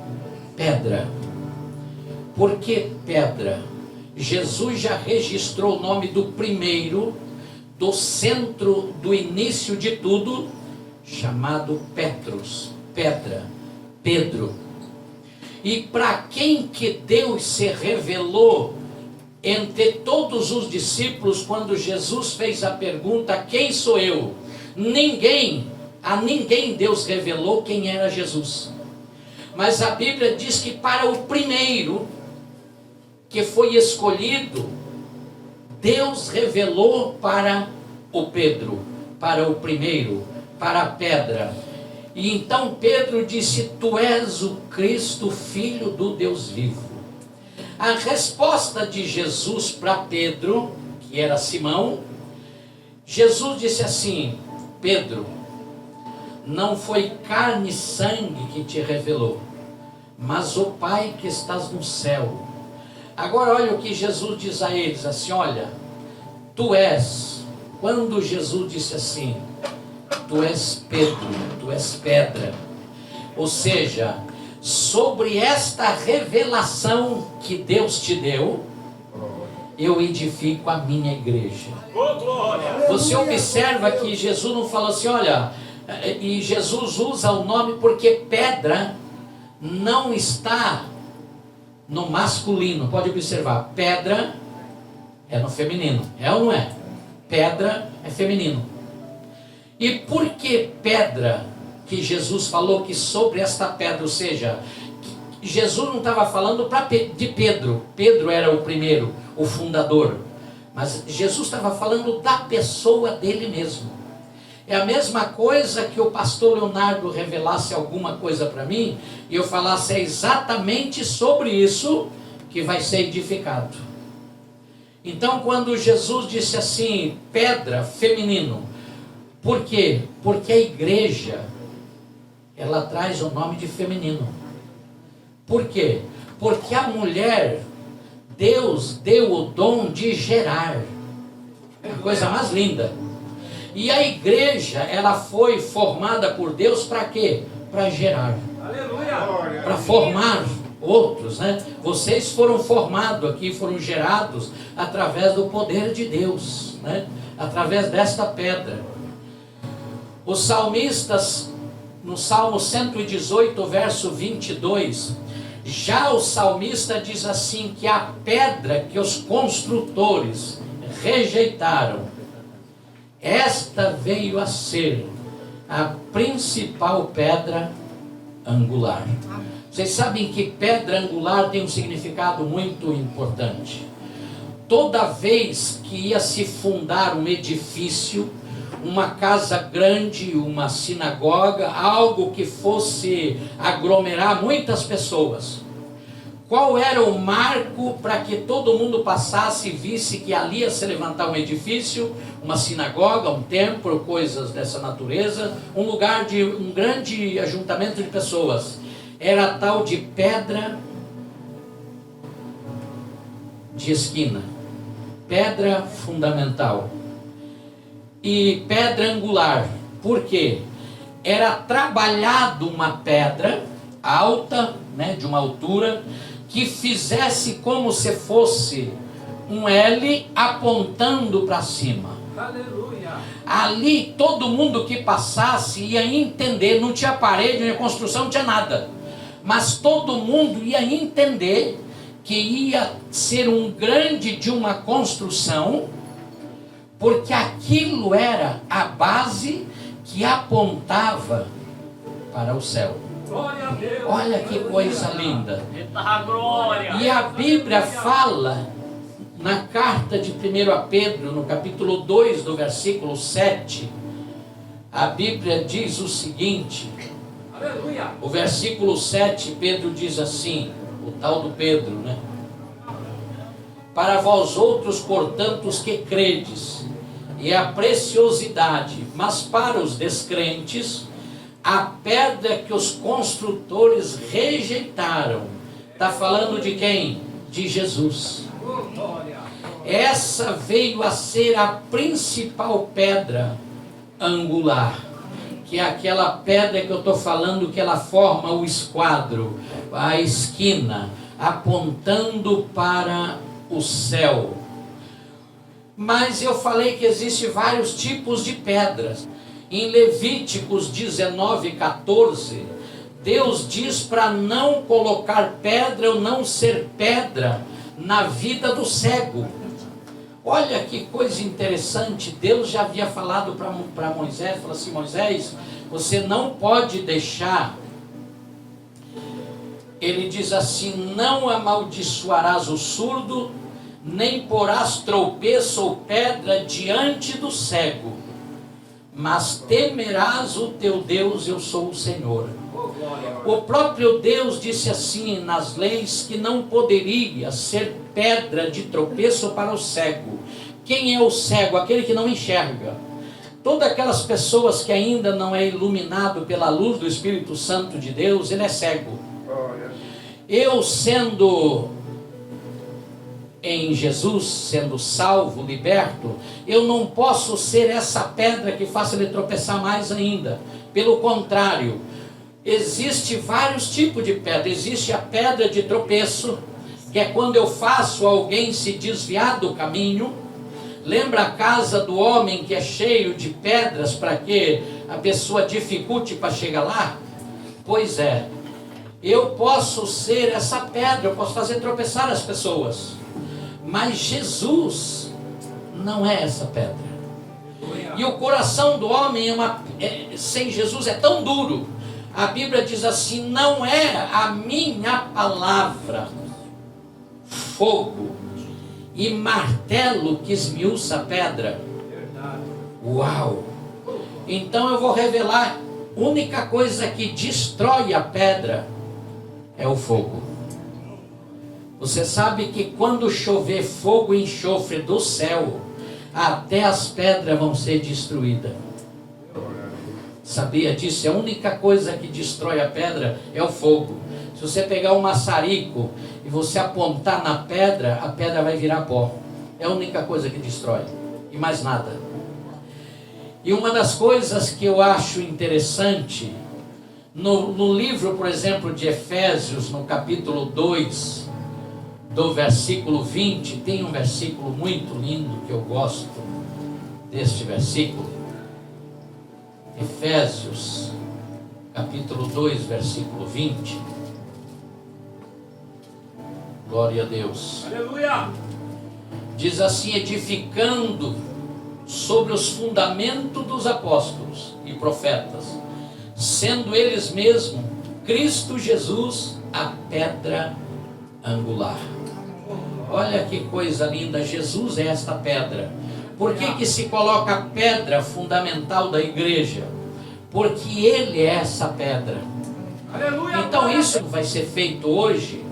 pedra. Por que pedra? Jesus já registrou o nome do primeiro, do centro, do início de tudo, chamado Petros, pedra, Pedro. E para quem que Deus se revelou entre todos os discípulos quando Jesus fez a pergunta: quem sou eu? A ninguém Deus revelou quem era Jesus. Mas a Bíblia diz que para o primeiro que foi escolhido, Deus revelou para o Pedro, para o primeiro, para a pedra. E então Pedro disse: tu és o Cristo, Filho do Deus vivo. A resposta de Jesus para Pedro, que era Simão, Jesus disse assim: Pedro, não foi carne e sangue que te revelou, mas o Pai que estás no céu. Agora olha o que Jesus diz a eles, assim: olha, tu és, quando Jesus disse assim, tu és Pedro, tu és pedra, ou seja, sobre esta revelação que Deus te deu, eu edifico a minha igreja. Você observa que Jesus não falou assim, olha, e Jesus usa o nome porque pedra não está no masculino. Pode observar, pedra é no feminino, é ou não é? Pedra é feminino. E por que pedra que Jesus falou que sobre esta pedra, ou seja, Jesus não estava falando de Pedro. Pedro era o primeiro, o fundador. Mas Jesus estava falando da pessoa dele mesmo. É a mesma coisa que o pastor Leonardo revelasse alguma coisa para mim e eu falasse: é exatamente sobre isso que vai ser edificado. Então, quando Jesus disse assim, pedra, feminino, por quê? Porque a igreja, ela traz o nome de feminino. Por quê? Porque a mulher, Deus deu o dom de gerar. É a coisa mais linda. E a igreja, ela foi formada por Deus para quê? Para gerar. Para formar outros, né? Vocês foram formados aqui, foram gerados através do poder de Deus, né? Através desta pedra. Os salmistas, no Salmo 118, verso 22, já o salmista diz assim, que a pedra que os construtores rejeitaram, esta veio a ser a principal pedra angular. Vocês sabem que pedra angular tem um significado muito importante. Toda vez que ia se fundar um edifício, uma casa grande, uma sinagoga, algo que fosse aglomerar muitas pessoas, qual era o marco para que todo mundo passasse e visse que ali ia se levantar um edifício, uma sinagoga, um templo, coisas dessa natureza, um lugar de um grande ajuntamento de pessoas? Era a tal de pedra de esquina, pedra fundamental e pedra angular. Por quê? Era trabalhado uma pedra alta, né, de uma altura, que fizesse como se fosse um L apontando para cima. Aleluia. Ali todo mundo que passasse ia entender, não tinha parede, não tinha construção, não tinha nada, mas todo mundo ia entender que ia ser um grande de uma construção, porque aquilo era a base que apontava para o céu. Olha que coisa linda. E a Bíblia fala na carta de 1 Pedro, no capítulo 2, do versículo 7, a Bíblia diz o seguinte, o versículo 7, Pedro diz assim, o tal do Pedro, né? Para vós outros, portanto, os que credes, e a preciosidade, mas para os descrentes, a pedra que os construtores rejeitaram. Está falando de quem? De Jesus. Essa veio a ser a principal pedra angular, que é aquela pedra que eu estou falando, que ela forma o esquadro, a esquina, apontando para o céu. Mas eu falei que existem vários tipos de pedras. Em Levíticos 19:14, Deus diz para não colocar pedra ou não ser pedra na vida do cego. Olha que coisa interessante. Deus já havia falado para Moisés, falou assim: Moisés, você não pode deixar. Ele diz assim: não amaldiçoarás o surdo, nem porás tropeço ou pedra diante do cego, mas temerás o teu Deus, eu sou o Senhor. O próprio Deus disse assim nas leis que não poderia ser pedra de tropeço para o cego. Quem é o cego? Aquele que não enxerga. Todas aquelas pessoas que ainda não é iluminado pela luz do Espírito Santo de Deus, ele é cego. Eu, sendo em Jesus, sendo salvo, liberto, eu não posso ser essa pedra que faça ele tropeçar mais ainda. Pelo contrário, existe vários tipos de pedra. Existe a pedra de tropeço, que é quando eu faço alguém se desviar do caminho. Lembra a casa do homem que é cheio de pedras para que a pessoa dificulte para chegar lá? Pois é, eu posso ser essa pedra, eu posso fazer tropeçar as pessoas, mas Jesus não é essa pedra. E o coração do homem sem Jesus é tão duro. A Bíblia diz assim: não é a minha palavra fogo e martelo que esmiuça a pedra. Uau! Então eu vou revelar: a única coisa que destrói a pedra é o fogo. Você sabe que quando chover fogo e enxofre do céu, até as pedras vão ser destruídas. Sabia disso? A única coisa que destrói a pedra é o fogo. Se você pegar um maçarico e você apontar na pedra, a pedra vai virar pó. É a única coisa que destrói, e mais nada. E uma das coisas que eu acho interessante, no livro, por exemplo, de Efésios, no capítulo 2, do versículo 20, tem um versículo muito lindo que eu gosto deste versículo. Efésios, capítulo 2, versículo 20. Glória a Deus. Aleluia! Diz assim: edificando sobre os fundamentos dos apóstolos e profetas, sendo eles mesmos Cristo Jesus a pedra angular. Olha que coisa linda, Jesus é esta pedra. Por que se coloca a pedra fundamental da igreja? Porque Ele é essa pedra. Aleluia! Então isso vai ser feito hoje.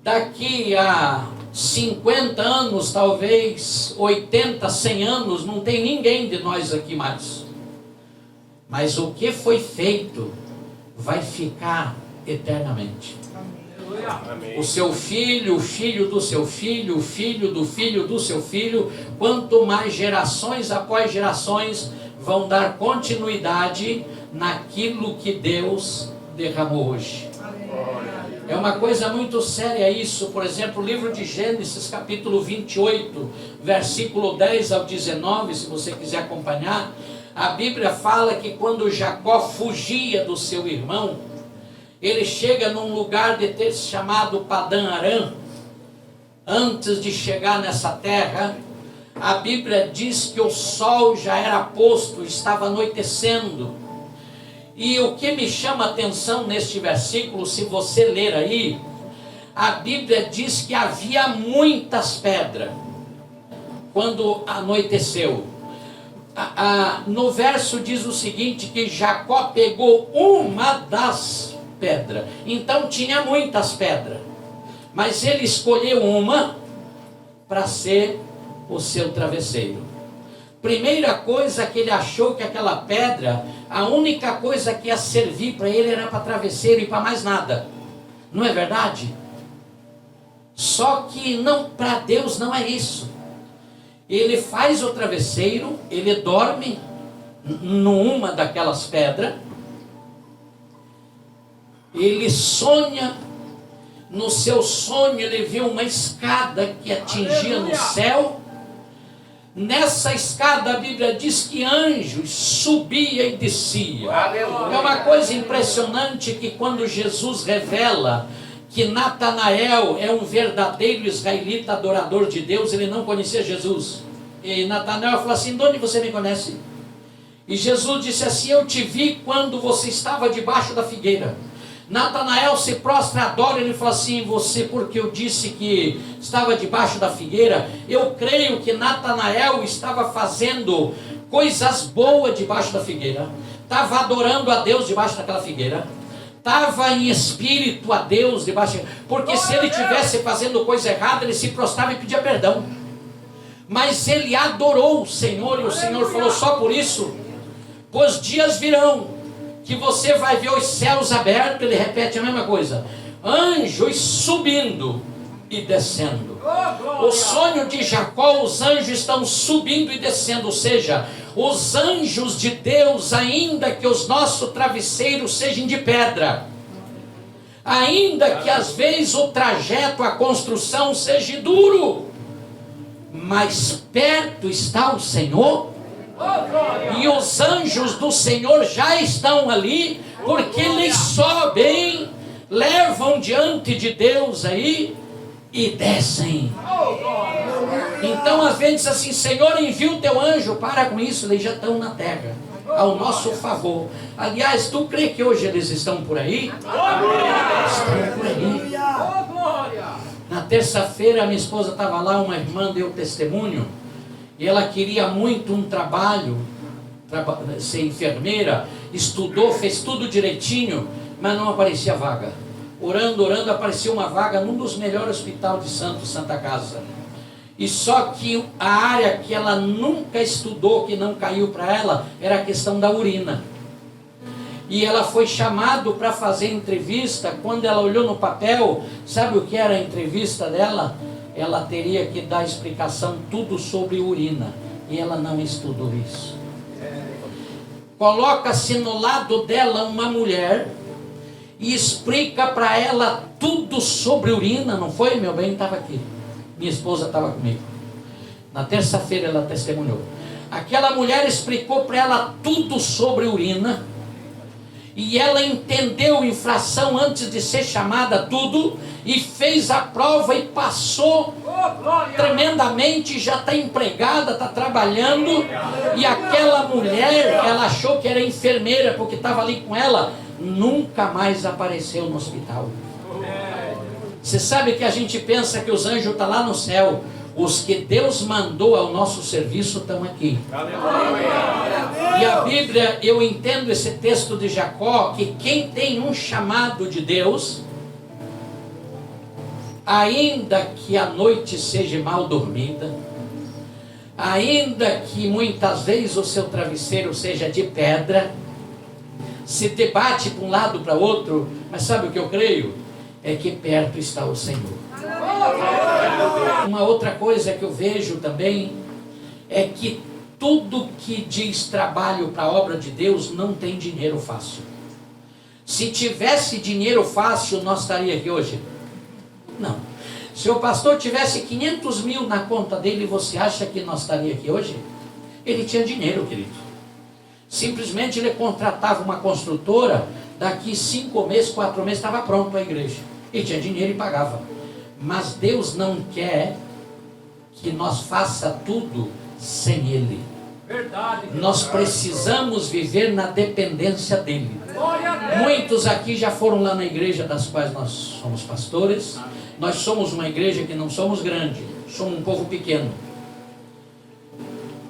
Daqui a 50 anos, talvez 80, 100 anos, não tem ninguém de nós aqui mais. Mas o que foi feito vai ficar eternamente. O seu filho, o filho do seu filho, o filho do filho do seu filho, quanto mais gerações após gerações vão dar continuidade naquilo que Deus derramou hoje. É uma coisa muito séria isso. Por exemplo, o livro de Gênesis, capítulo 28, versículo 10 ao 19, se você quiser acompanhar, a Bíblia fala que quando Jacó fugia do seu irmão, ele chega num lugar chamado Padã Arã. Antes de chegar nessa terra, a Bíblia diz que o sol já era posto, estava anoitecendo. E o que me chama a atenção neste versículo, se você ler aí, a Bíblia diz que havia muitas pedras quando anoiteceu. No verso diz o seguinte, que Jacó pegou uma das pedras. Então tinha muitas pedras, mas ele escolheu uma para ser o seu travesseiro. Primeira coisa que ele achou, que aquela pedra, a única coisa que ia servir para ele era para travesseiro e para mais nada. Não é verdade? Só que não, para Deus não é isso. Ele faz o travesseiro, ele dorme numa daquelas pedras, ele sonha, no seu sonho ele vê uma escada que atingia no céu. Nessa escada a Bíblia diz que anjos subia e descia. É uma coisa impressionante que quando Jesus revela que Natanael é um verdadeiro israelita adorador de Deus, ele não conhecia Jesus. E Natanael falou assim: de onde você me conhece? E Jesus disse assim: eu te vi quando você estava debaixo da figueira. Natanael se prostra e adora. Ele fala assim: você, porque eu disse que estava debaixo da figueira, eu creio que Natanael estava fazendo coisas boas debaixo da figueira, estava adorando a Deus debaixo daquela figueira, estava em espírito a Deus debaixo, porque se ele estivesse fazendo coisa errada, ele se prostrava e pedia perdão. Mas ele adorou o Senhor, e o Senhor falou: só por isso, pois dias virão que você vai ver os céus abertos. Ele repete a mesma coisa: anjos subindo e descendo. O sonho de Jacó, os anjos estão subindo e descendo, ou seja, os anjos de Deus, ainda que os nossos travesseiros sejam de pedra, ainda que às vezes o trajeto, a construção seja duro, mas perto está o Senhor. E os anjos do Senhor já estão ali, porque eles sobem, levam diante de Deus aí e descem. Então às vezes diz assim: Senhor, envia o teu anjo. Para com isso, eles já estão na terra ao nosso favor. Aliás, tu crê que hoje eles estão por aí? Estão por aí. Na terça-feira minha esposa estava lá, uma irmã deu testemunho, e ela queria muito um trabalho, ser enfermeira, estudou, fez tudo direitinho, mas não aparecia vaga. Orando, apareceu uma vaga num dos melhores hospitais de Santos, Santa Casa. E só que a área que ela nunca estudou, que não caiu para ela, era a questão da urina. E ela foi chamada para fazer entrevista. Quando ela olhou no papel, sabe o que era a entrevista dela? Ela teria que dar explicação tudo sobre urina, e ela não estudou isso. Coloca-se no lado dela uma mulher e explica para ela tudo sobre urina. Não foi, meu bem? Estava aqui, minha esposa estava comigo. Na terça-feira ela testemunhou. Aquela mulher explicou para ela tudo sobre urina, e ela entendeu infração antes de ser chamada, tudo, e fez a prova e passou tremendamente. Já está empregada, está trabalhando. E aquela mulher, ela achou que era enfermeira, porque estava ali com ela, nunca mais apareceu no hospital. Você sabe que a gente pensa que os anjos estão lá no céu. Os que Deus mandou ao nosso serviço estão aqui. E a Bíblia, eu entendo esse texto de Jacó, que quem tem um chamado de Deus, ainda que a noite seja mal dormida, ainda que muitas vezes o seu travesseiro seja de pedra, se debate para um lado para outro, mas sabe o que eu creio? É que perto está o Senhor. Uma outra coisa que eu vejo também é que tudo que diz trabalho para a obra de Deus não tem dinheiro fácil. Se tivesse dinheiro fácil, nós estaríamos aqui hoje? Não. Se o pastor tivesse 500 mil na conta dele, você acha que nós estaríamos aqui hoje? Ele tinha dinheiro, querido. Simplesmente ele contratava uma construtora, daqui 5 meses, 4 meses estava pronto para a igreja. Ele tinha dinheiro e pagava. Mas Deus não quer que nós faça tudo sem Ele. Verdade. Nós precisamos viver na dependência dEle. Muitos aqui já foram lá na igreja das quais nós somos pastores. Nós somos uma igreja que não somos grande, somos um povo pequeno.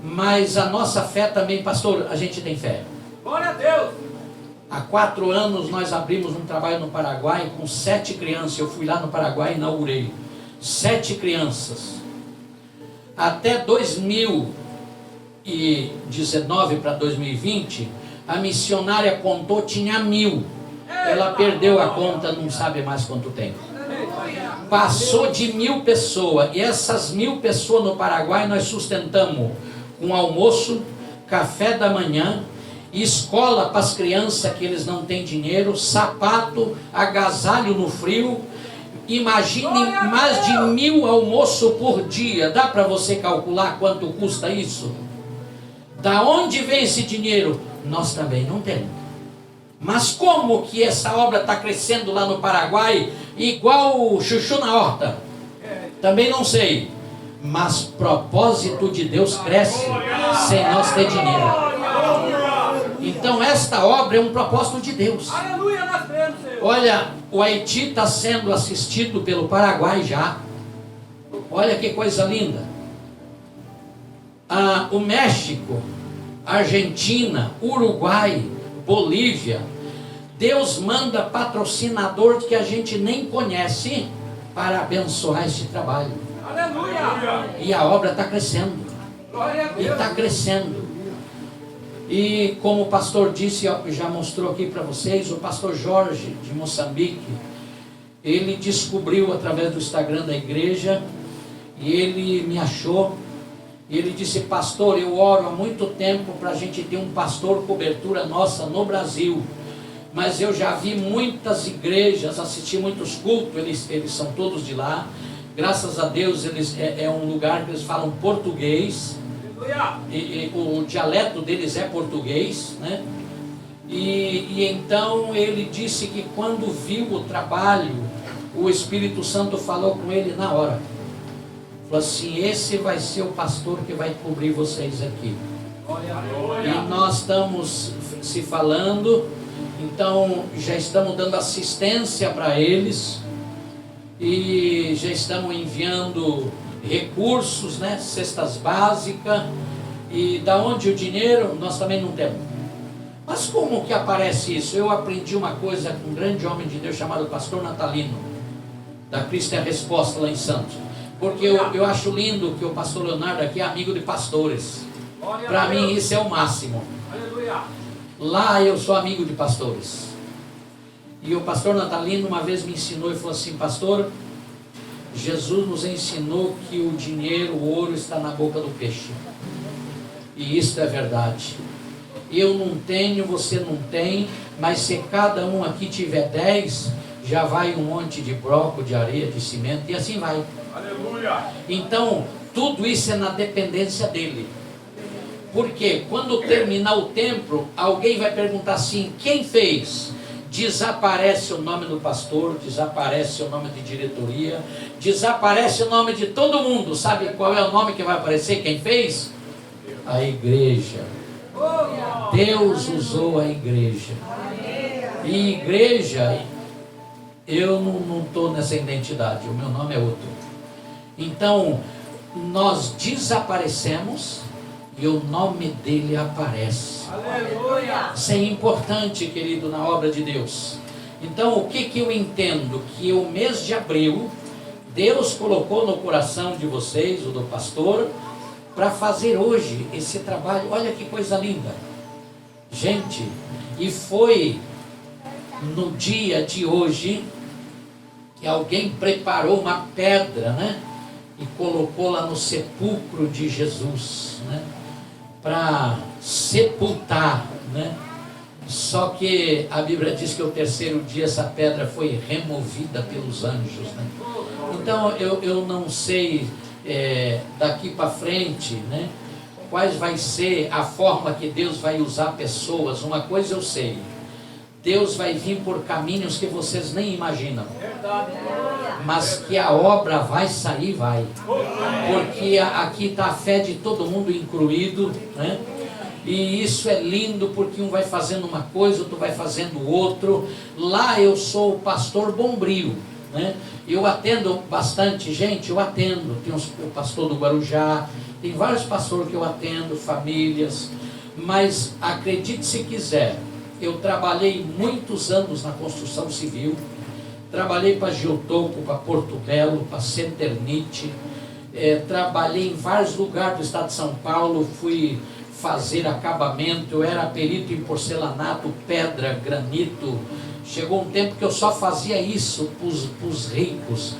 Mas a nossa fé também, pastor, a gente tem fé. Glória a Deus! Há 4 anos nós abrimos um trabalho no Paraguai com 7 crianças. Eu fui lá no Paraguai e inaugurei 7 crianças. Até 2019 para 2020, a missionária contou, tinha 1000. Ela perdeu a conta, não sabe mais quanto tem. Passou de 1000 pessoas. E essas 1000 pessoas no Paraguai nós sustentamos com almoço, café da manhã, escola para as crianças que eles não têm dinheiro, sapato, agasalho no frio, Imagine mais de 1000 almoços por dia. Dá para você calcular quanto custa isso? Da onde vem esse dinheiro? Nós também não temos. Mas como que essa obra está crescendo lá no Paraguai, igual o chuchu na horta? Também não sei. Mas propósito de Deus cresce sem nós ter dinheiro. Então esta obra é um propósito de Deus. Olha, o Haiti está sendo assistido pelo Paraguai já. Olha que coisa linda. O México, Argentina, Uruguai, Bolívia. Deus manda patrocinador que a gente nem conhece para abençoar este trabalho. E a obra está crescendo. E está crescendo. E como o pastor disse, já mostrou aqui para vocês, o pastor Jorge de Moçambique, ele descobriu através do Instagram da igreja, e ele me achou, e ele disse: pastor, eu oro há muito tempo para a gente ter um pastor cobertura nossa no Brasil, mas eu já vi muitas igrejas, assisti muitos cultos, eles são todos de lá, graças a Deus é um lugar que eles falam português, e o dialeto deles é português, né? E então ele disse que quando viu o trabalho, o Espírito Santo falou com ele na hora. Falou assim: esse vai ser o pastor que vai cobrir vocês aqui. E nós estamos se falando, então já estamos dando assistência para eles, e já estamos enviando recursos, né? Cestas básicas. E da onde o dinheiro nós também não temos. Mas como que aparece isso? Eu aprendi uma coisa com um grande homem de Deus chamado pastor Natalino, da Cristo é a Resposta lá em Santos. Porque eu acho lindo que o pastor Leonardo aqui é amigo de pastores. Para mim isso é o máximo. Lá eu sou amigo de pastores. E o pastor Natalino uma vez me ensinou e falou assim: pastor, Jesus nos ensinou que o dinheiro, o ouro está na boca do peixe. E isso é verdade. Eu não tenho, você não tem, mas se cada um aqui tiver 10, já vai um monte de bloco, de areia, de cimento, e assim vai. Aleluia! Então, tudo isso é na dependência dele. Porque quando terminar o templo, alguém vai perguntar assim: quem fez? Desaparece o nome do pastor, desaparece o nome de diretoria, desaparece o nome de todo mundo. Sabe qual é o nome que vai aparecer? Quem fez? A igreja. Deus usou a igreja. E igreja, eu não estou nessa identidade, o meu nome é outro. Então, nós desaparecemos e o nome dele aparece. Aleluia! Isso é importante, querido, na obra de Deus. Então, o que eu entendo? Que o mês de abril, Deus colocou no coração de vocês, o do pastor, para fazer hoje esse trabalho. Olha que coisa linda. Gente, e foi no dia de hoje que alguém preparou uma pedra, né? E colocou lá no sepulcro de Jesus, né? Para sepultar, né? Só que a Bíblia diz que o terceiro dia essa pedra foi removida pelos anjos, né? Então eu não sei daqui para frente, né? Quais vai ser a forma que Deus vai usar pessoas. Uma coisa eu sei: Deus vai vir por caminhos que vocês nem imaginam. Mas que a obra vai sair, vai. Porque aqui está a fé de todo mundo incluído, né? E isso é lindo, porque um vai fazendo uma coisa, outro vai fazendo outro. Lá eu sou o pastor Bombril, né? Eu atendo bastante gente, eu atendo. Tem o pastor do Guarujá, tem vários pastores que eu atendo, famílias. Mas acredite se quiser, eu trabalhei muitos anos na construção civil. Trabalhei para Geotoco, para Porto Belo, para Ceternite. Trabalhei em vários lugares do estado de São Paulo. Fui fazer acabamento. Eu era perito em porcelanato, pedra, granito. Chegou um tempo que eu só fazia isso para os ricos.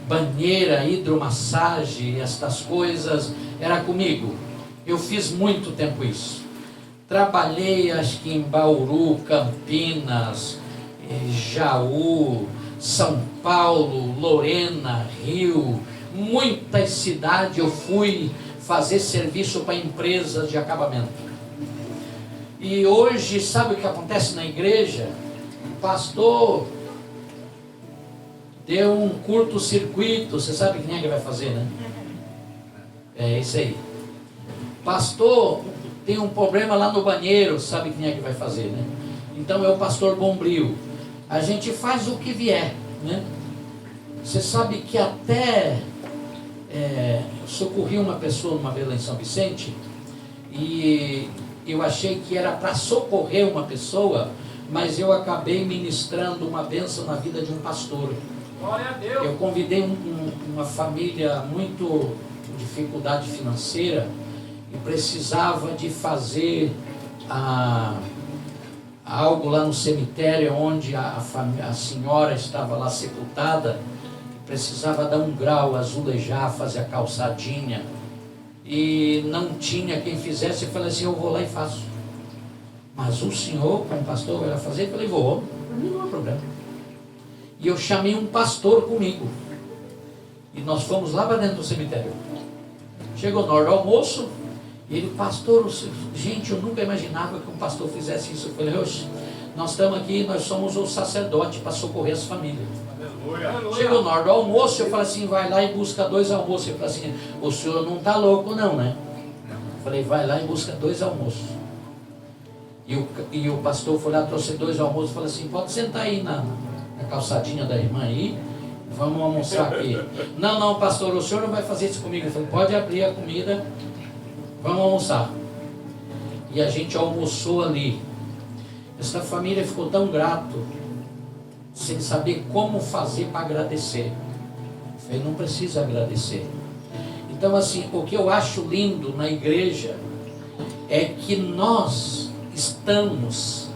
Banheira, hidromassagem, estas coisas. Era comigo. Eu fiz muito tempo isso. Trabalhei acho que em Bauru, Campinas, Jaú, São Paulo, Lorena, Rio, muitas cidades eu fui fazer serviço para empresas de acabamento. E hoje, sabe o que acontece na igreja? O pastor deu um curto-circuito, você sabe quem é que vai fazer, né? É isso aí. Pastor tem um problema lá no banheiro, sabe quem é que vai fazer, né? Então é o pastor Bombril. A gente faz o que vier, né? Você sabe que até eu socorri uma pessoa uma vez lá em São Vicente e eu achei que era para socorrer uma pessoa, mas eu acabei ministrando uma bênção na vida de um pastor. Glória a Deus. Eu convidei uma família muito com dificuldade financeira e precisava de fazer algo lá no cemitério onde a senhora estava lá sepultada. Precisava dar um grau, azulejar, fazer a calçadinha. E não tinha quem fizesse. Eu falei assim, eu vou lá e faço. Mas o senhor, como pastor, vai lá fazer? Eu falei, vou, para mim não há problema. E eu chamei um pastor comigo. E nós fomos lá para dentro do cemitério. Chegou na hora do almoço, e ele, pastor, gente, eu nunca imaginava que um pastor fizesse isso. Eu falei, oxe, nós estamos aqui, nós somos o sacerdote para socorrer as famílias. Chegou na hora do almoço, eu falei assim, vai lá e busca 2 almoços. Eu falei assim, o senhor não está louco não, né? Eu falei, vai lá e busca 2 almoços. E o pastor foi lá, trouxe 2 almoços e falou assim, pode sentar aí na calçadinha da irmã aí, vamos almoçar aqui. Não, pastor, o senhor não vai fazer isso comigo. Eu falei, pode abrir a comida, vamos almoçar. E a gente almoçou ali. Essa família ficou tão grato, sem saber como fazer para agradecer. Eu falei, não precisa agradecer. Então assim, o que eu acho lindo na igreja é que nós estamos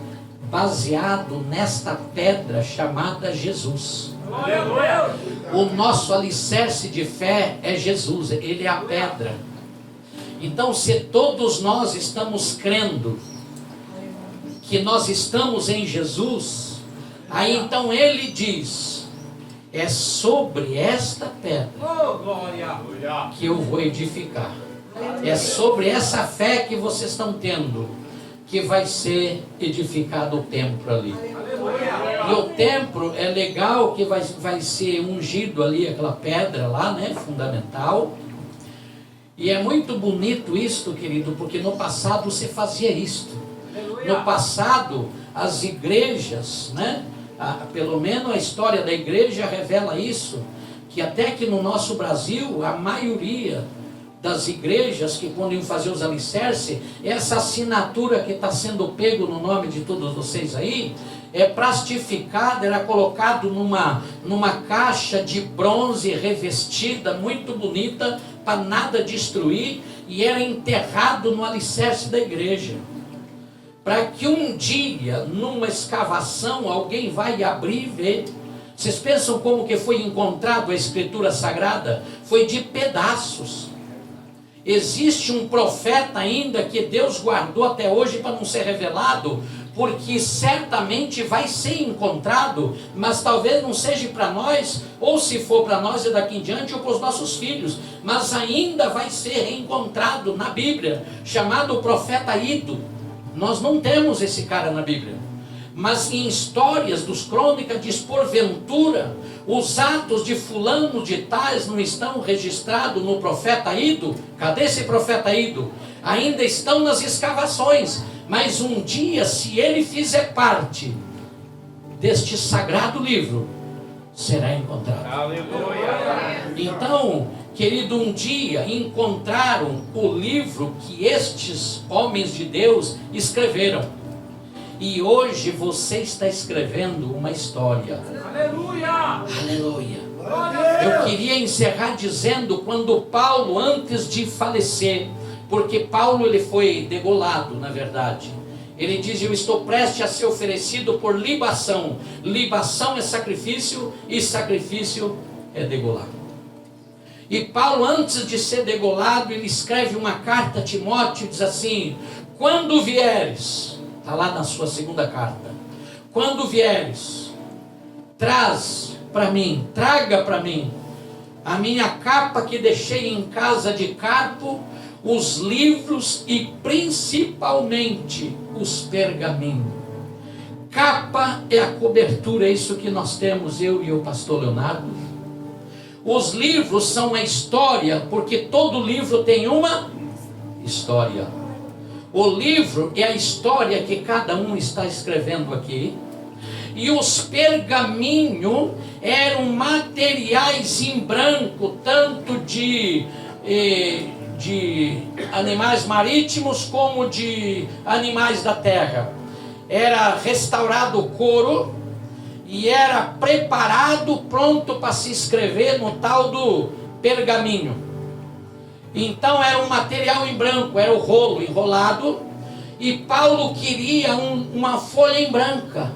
baseados nesta pedra chamada Jesus. Aleluia. O nosso alicerce de fé é Jesus, ele é a pedra. Então se todos nós estamos crendo que nós estamos em Jesus, aí então ele diz, é sobre esta pedra que eu vou edificar. É sobre essa fé que vocês estão tendo que vai ser edificado o templo ali. E o templo é legal que vai ser ungido ali, aquela pedra lá, né, fundamental. E é muito bonito isto, querido, porque no passado se fazia isto. No passado, as igrejas, né, pelo menos a história da igreja revela isso, que até que no nosso Brasil, a maioria das igrejas que quando iam fazer os alicerces, essa assinatura que está sendo pego no nome de todos vocês aí, é plastificada, era colocado numa caixa de bronze revestida, muito bonita, para nada destruir, e era enterrado no alicerce da igreja. Para que um dia, numa escavação, alguém vai abrir e ver. Vocês pensam como que foi encontrado a Escritura Sagrada? Foi de pedaços. Existe um profeta ainda que Deus guardou até hoje para não ser revelado, porque certamente vai ser encontrado, mas talvez não seja para nós, ou se for para nós é daqui em diante, ou para os nossos filhos, mas ainda vai ser encontrado na Bíblia, chamado o profeta Ido. Nós não temos esse cara na Bíblia, mas em histórias dos crônicas diz, porventura, os atos de fulano de tais não estão registrados no profeta Ido? Cadê esse profeta Ido? Ainda estão nas escavações, mas um dia, se ele fizer parte deste sagrado livro, será encontrado. Aleluia. Então, querido, um dia encontraram o livro que estes homens de Deus escreveram. E hoje você está escrevendo uma história. Aleluia. Aleluia. Eu queria encerrar dizendo, quando Paulo, antes de falecer, porque Paulo ele foi degolado, na verdade. Ele diz, eu estou prestes a ser oferecido por libação. Libação é sacrifício e sacrifício é degolado. E Paulo, antes de ser degolado, ele escreve uma carta a Timóteo e diz assim, quando vieres, está lá na sua segunda carta, quando vieres, traga para mim a minha capa que deixei em casa de Carpo, os livros e principalmente os pergaminhos. Capa é a cobertura, é isso que nós temos, eu e o pastor Leonardo. Os livros são a história, porque todo livro tem uma história. O livro é a história que cada um está escrevendo aqui. E os pergaminhos eram materiais em branco, tanto de animais marítimos como de animais da terra. Era restaurado o couro e era preparado, pronto para se escrever no tal do pergaminho. Então era um material em branco, era o rolo enrolado, e Paulo queria uma folha em branca.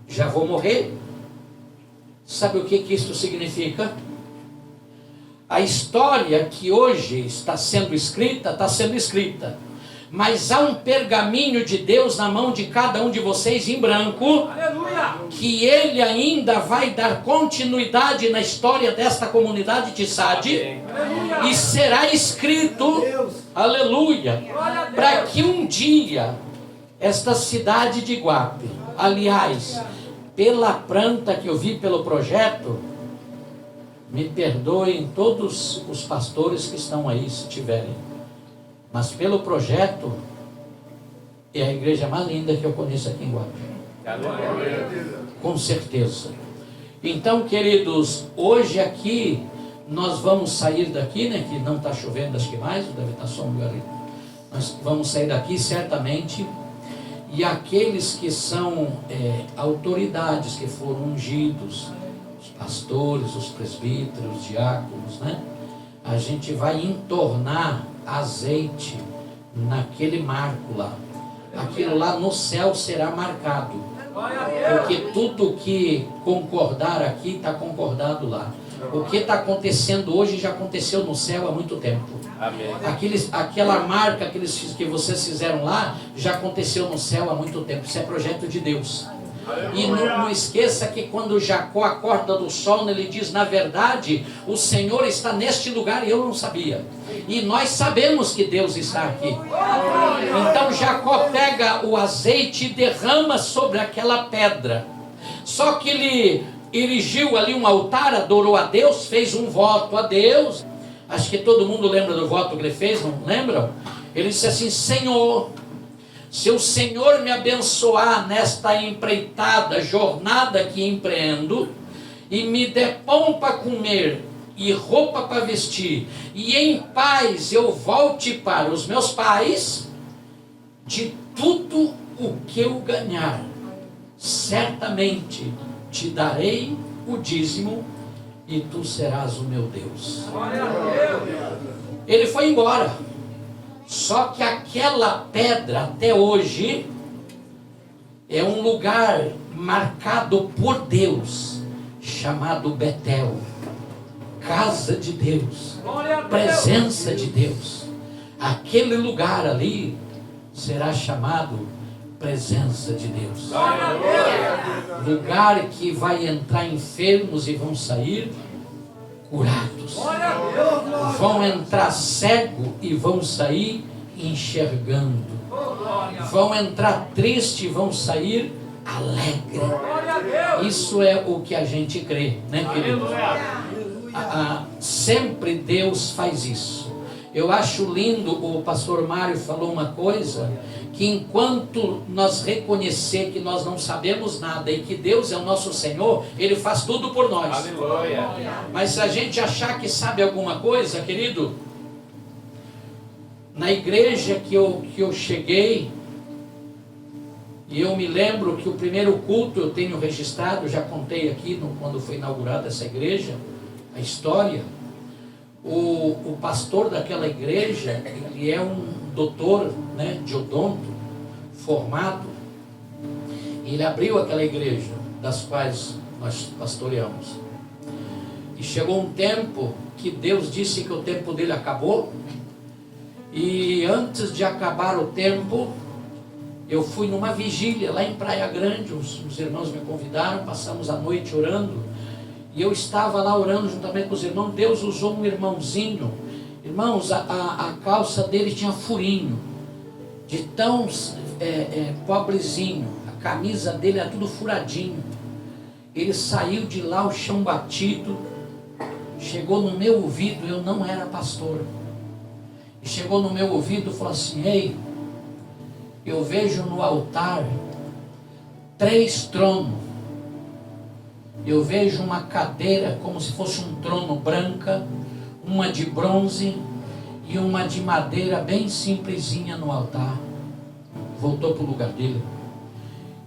Já vou morrer. Sabe o que isso significa? A história que hoje está sendo escrita, mas há um pergaminho de Deus na mão de cada um de vocês em branco. Aleluia! Que Ele ainda vai dar continuidade na história desta comunidade de Sade. E será escrito, aleluia, para que um dia esta cidade de Iguape, aliás, pela planta que eu vi pelo projeto, me perdoem todos os pastores que estão aí, se tiverem, mas pelo projeto é a igreja mais linda que eu conheço aqui em Iguape, com certeza. Então, queridos, hoje aqui nós vamos sair daqui, né, que não está chovendo, acho que mais, deve estar só um lugar ali. Nós vamos sair daqui certamente, e aqueles que são autoridades, que foram ungidos, os pastores, os presbíteros, os diáconos, né, a gente vai entornar azeite naquele marco lá. Aquilo lá no céu será marcado, porque tudo que concordar aqui está concordado lá. O que está acontecendo hoje já aconteceu no céu há muito tempo. Amém. Aquela marca que vocês fizeram lá já aconteceu no céu há muito tempo. Isso é projeto de Deus. E não esqueça que quando Jacó acorda do sono, ele diz: na verdade, o Senhor está neste lugar e eu não sabia. E nós sabemos que Deus está aqui. Então Jacó pega o azeite e derrama sobre aquela pedra. Só que ele erigiu ali um altar, adorou a Deus, fez um voto a Deus. Acho que todo mundo lembra do voto que ele fez, não lembram? Ele disse assim: Senhor, se o Senhor me abençoar nesta empreitada, jornada que empreendo, e me der pão para comer e roupa para vestir, e em paz eu volte para os meus pais, de tudo o que eu ganhar, certamente te darei o dízimo, e tu serás o meu Deus. Ele foi embora. Só que aquela pedra até hoje é um lugar marcado por Deus, chamado Betel, casa de Deus, presença de Deus. Aquele lugar ali será chamado presença de Deus. Lugar que vai entrar enfermos e vão sair curados. Vão entrar cego e vão sair enxergando. Vão entrar triste e vão sair alegre. Isso é o que a gente crê, né, querido? Sempre Deus faz isso. Eu acho lindo, o pastor Mário falou uma coisa, que enquanto nós reconhecer que nós não sabemos nada e que Deus é o nosso Senhor, Ele faz tudo por nós. Aleluia. Mas se a gente achar que sabe alguma coisa, querido, na igreja que eu cheguei, e eu me lembro que o primeiro culto eu tenho registrado, já contei aqui quando foi inaugurada essa igreja, a história. O pastor daquela igreja, ele é um doutor, né, de odonto, formado. Ele abriu aquela igreja, das quais nós pastoreamos. E chegou um tempo que Deus disse que o tempo dele acabou. E antes de acabar o tempo, Eu fui numa vigília lá em Praia Grande, os irmãos me convidaram, passamos a noite orando, e eu estava lá orando juntamente com os irmãos. Deus usou um irmãozinho, irmãos, a calça dele tinha furinho, de tão pobrezinho, a camisa dele era tudo furadinho. Ele saiu de lá, o chão batido, chegou no meu ouvido, eu não era pastor, e chegou no meu ouvido e falou assim: ei, eu vejo no altar 3 tronos, eu vejo uma cadeira como se fosse um trono branca, uma de bronze e uma de madeira bem simplesinha no altar. Voltou para o lugar dele,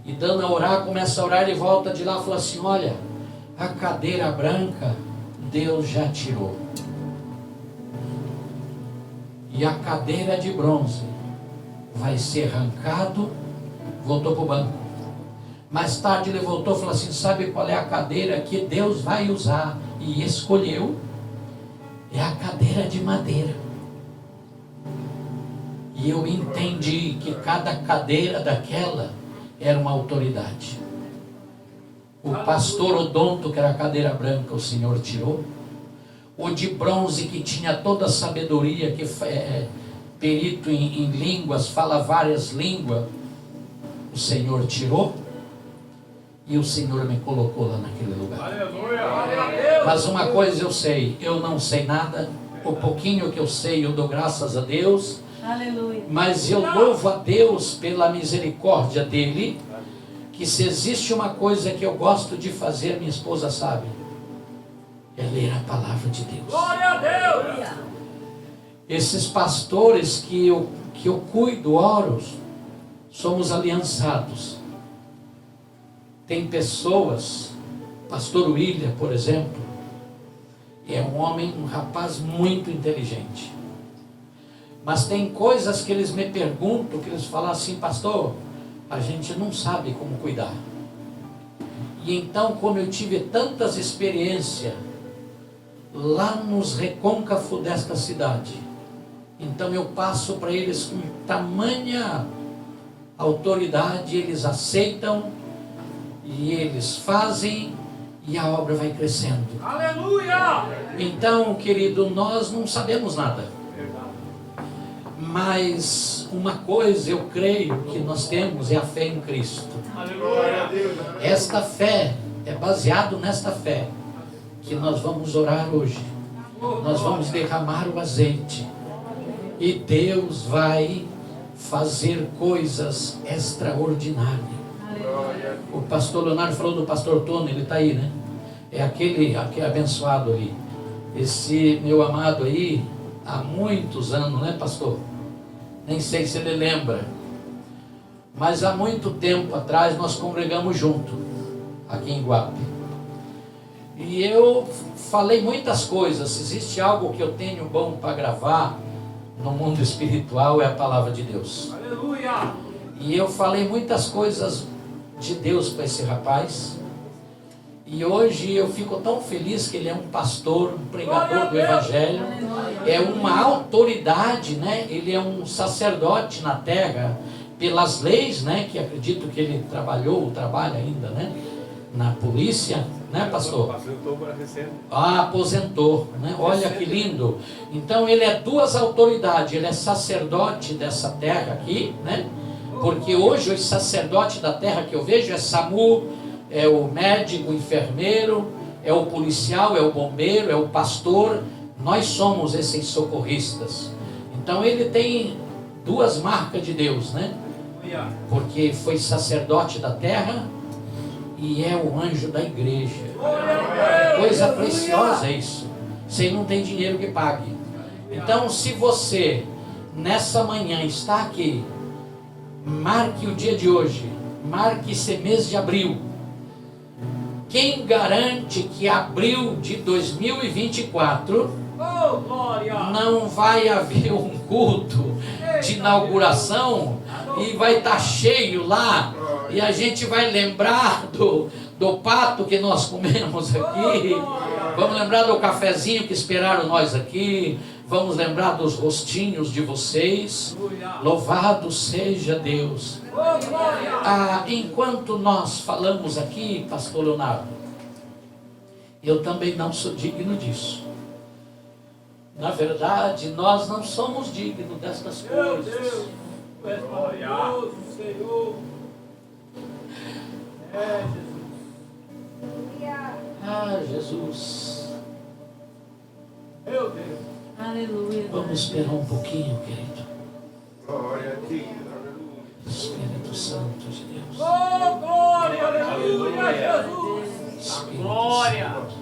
e dando a orar, começa a orar, ele volta de lá e fala assim: olha, a cadeira branca Deus já tirou, e a cadeira de bronze vai ser arrancado. Voltou para o banco. Mais tarde ele voltou e falou assim: sabe qual é a cadeira que Deus vai usar e escolheu? É a cadeira de madeira. E eu entendi que cada cadeira daquela era uma autoridade. O pastor odonto, que era a cadeira branca, o Senhor tirou. O de bronze, que tinha toda a sabedoria, que perito em línguas, fala várias línguas, o Senhor tirou. E o Senhor me colocou lá naquele lugar. Aleluia. Mas uma coisa eu sei, eu não sei nada. O pouquinho que eu sei, eu dou graças a Deus. Aleluia. Mas eu louvo a Deus pela misericórdia dele, que se existe uma coisa que eu gosto de fazer, minha esposa sabe, é ler a palavra de Deus. Glória a Deus! Esses pastores que eu cuido, oro, somos aliançados. Tem pessoas, pastor William, por exemplo, é um homem, um rapaz muito inteligente. Mas tem coisas que eles me perguntam, que eles falam assim: pastor, a gente não sabe como cuidar. E então, como eu tive tantas experiências lá nos recôncavos desta cidade, então eu passo para eles com tamanha autoridade, eles aceitam e eles fazem, e a obra vai crescendo. Aleluia! Então, querido, nós não sabemos nada, mas uma coisa eu creio que nós temos é a fé em Cristo. Aleluia! Esta fé é baseado nesta fé que nós vamos orar hoje. Nós vamos derramar o azeite e Deus vai fazer coisas extraordinárias. O pastor Leonardo falou do pastor Tony, ele está aí, né? É aquele abençoado ali. Esse meu amado aí, há muitos anos, né, pastor? Nem sei se ele lembra, mas há muito tempo atrás nós congregamos junto, aqui em Guape. E eu falei muitas coisas. Se existe algo que eu tenho bom para gravar no mundo espiritual, é a palavra de Deus. Aleluia! E eu falei muitas coisas de Deus para esse rapaz. E hoje eu fico tão feliz que ele é um pastor, um pregador do Evangelho. É uma autoridade, né? Ele é um sacerdote na terra, pelas leis, né? Que acredito que ele trabalha ainda, né? Na polícia, né, pastor? Aposentou para recente. Aposentou, né? Olha que lindo. Então ele é 2 autoridades. Ele é sacerdote dessa terra aqui, né? Porque hoje os sacerdotes da terra que eu vejo é SAMU, é o médico, o enfermeiro, é o policial, é o bombeiro, é o pastor. Nós somos esses socorristas. Então ele tem 2 marcas de Deus, né? Porque foi sacerdote da terra e é o anjo da igreja. Coisa preciosa isso. Você não tem dinheiro que pague. Então, se você nessa manhã está aqui, marque o dia de hoje, marque esse mês de abril. Quem garante que abril de 2024 não vai haver um culto de inauguração e vai estar cheio lá, e a gente vai lembrar do pato que nós comemos aqui, vamos lembrar do cafezinho que esperaram nós aqui, Vamos lembrar dos rostinhos de vocês. Louvado seja Deus. Enquanto nós falamos aqui, pastor Leonardo, eu também não sou digno disso. Na verdade, nós não somos dignos destas coisas. Jesus. Meu Deus. Aleluia. Vamos esperar um pouquinho, querido. Glória a Deus. Espírito Santo de Deus. Oh, glória, aleluia, Jesus. Espírito Glória. Santo.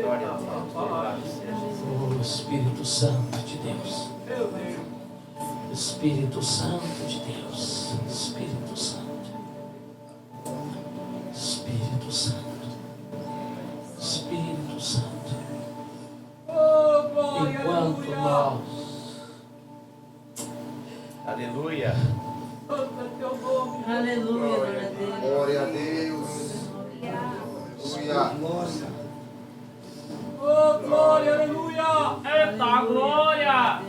Glória a Deus. Oh, Espírito Santo de Deus. Meu Deus. Espírito Santo de Deus. Espírito Santo. Espírito Santo. Espírito Santo. Oh, glória, Enquanto aleluia. nós Aleluia. Santo é teu nome. Aleluia, glória a Deus. Glória a Deus. Aleluia. Oh, glória, aleluia. Eita, glória.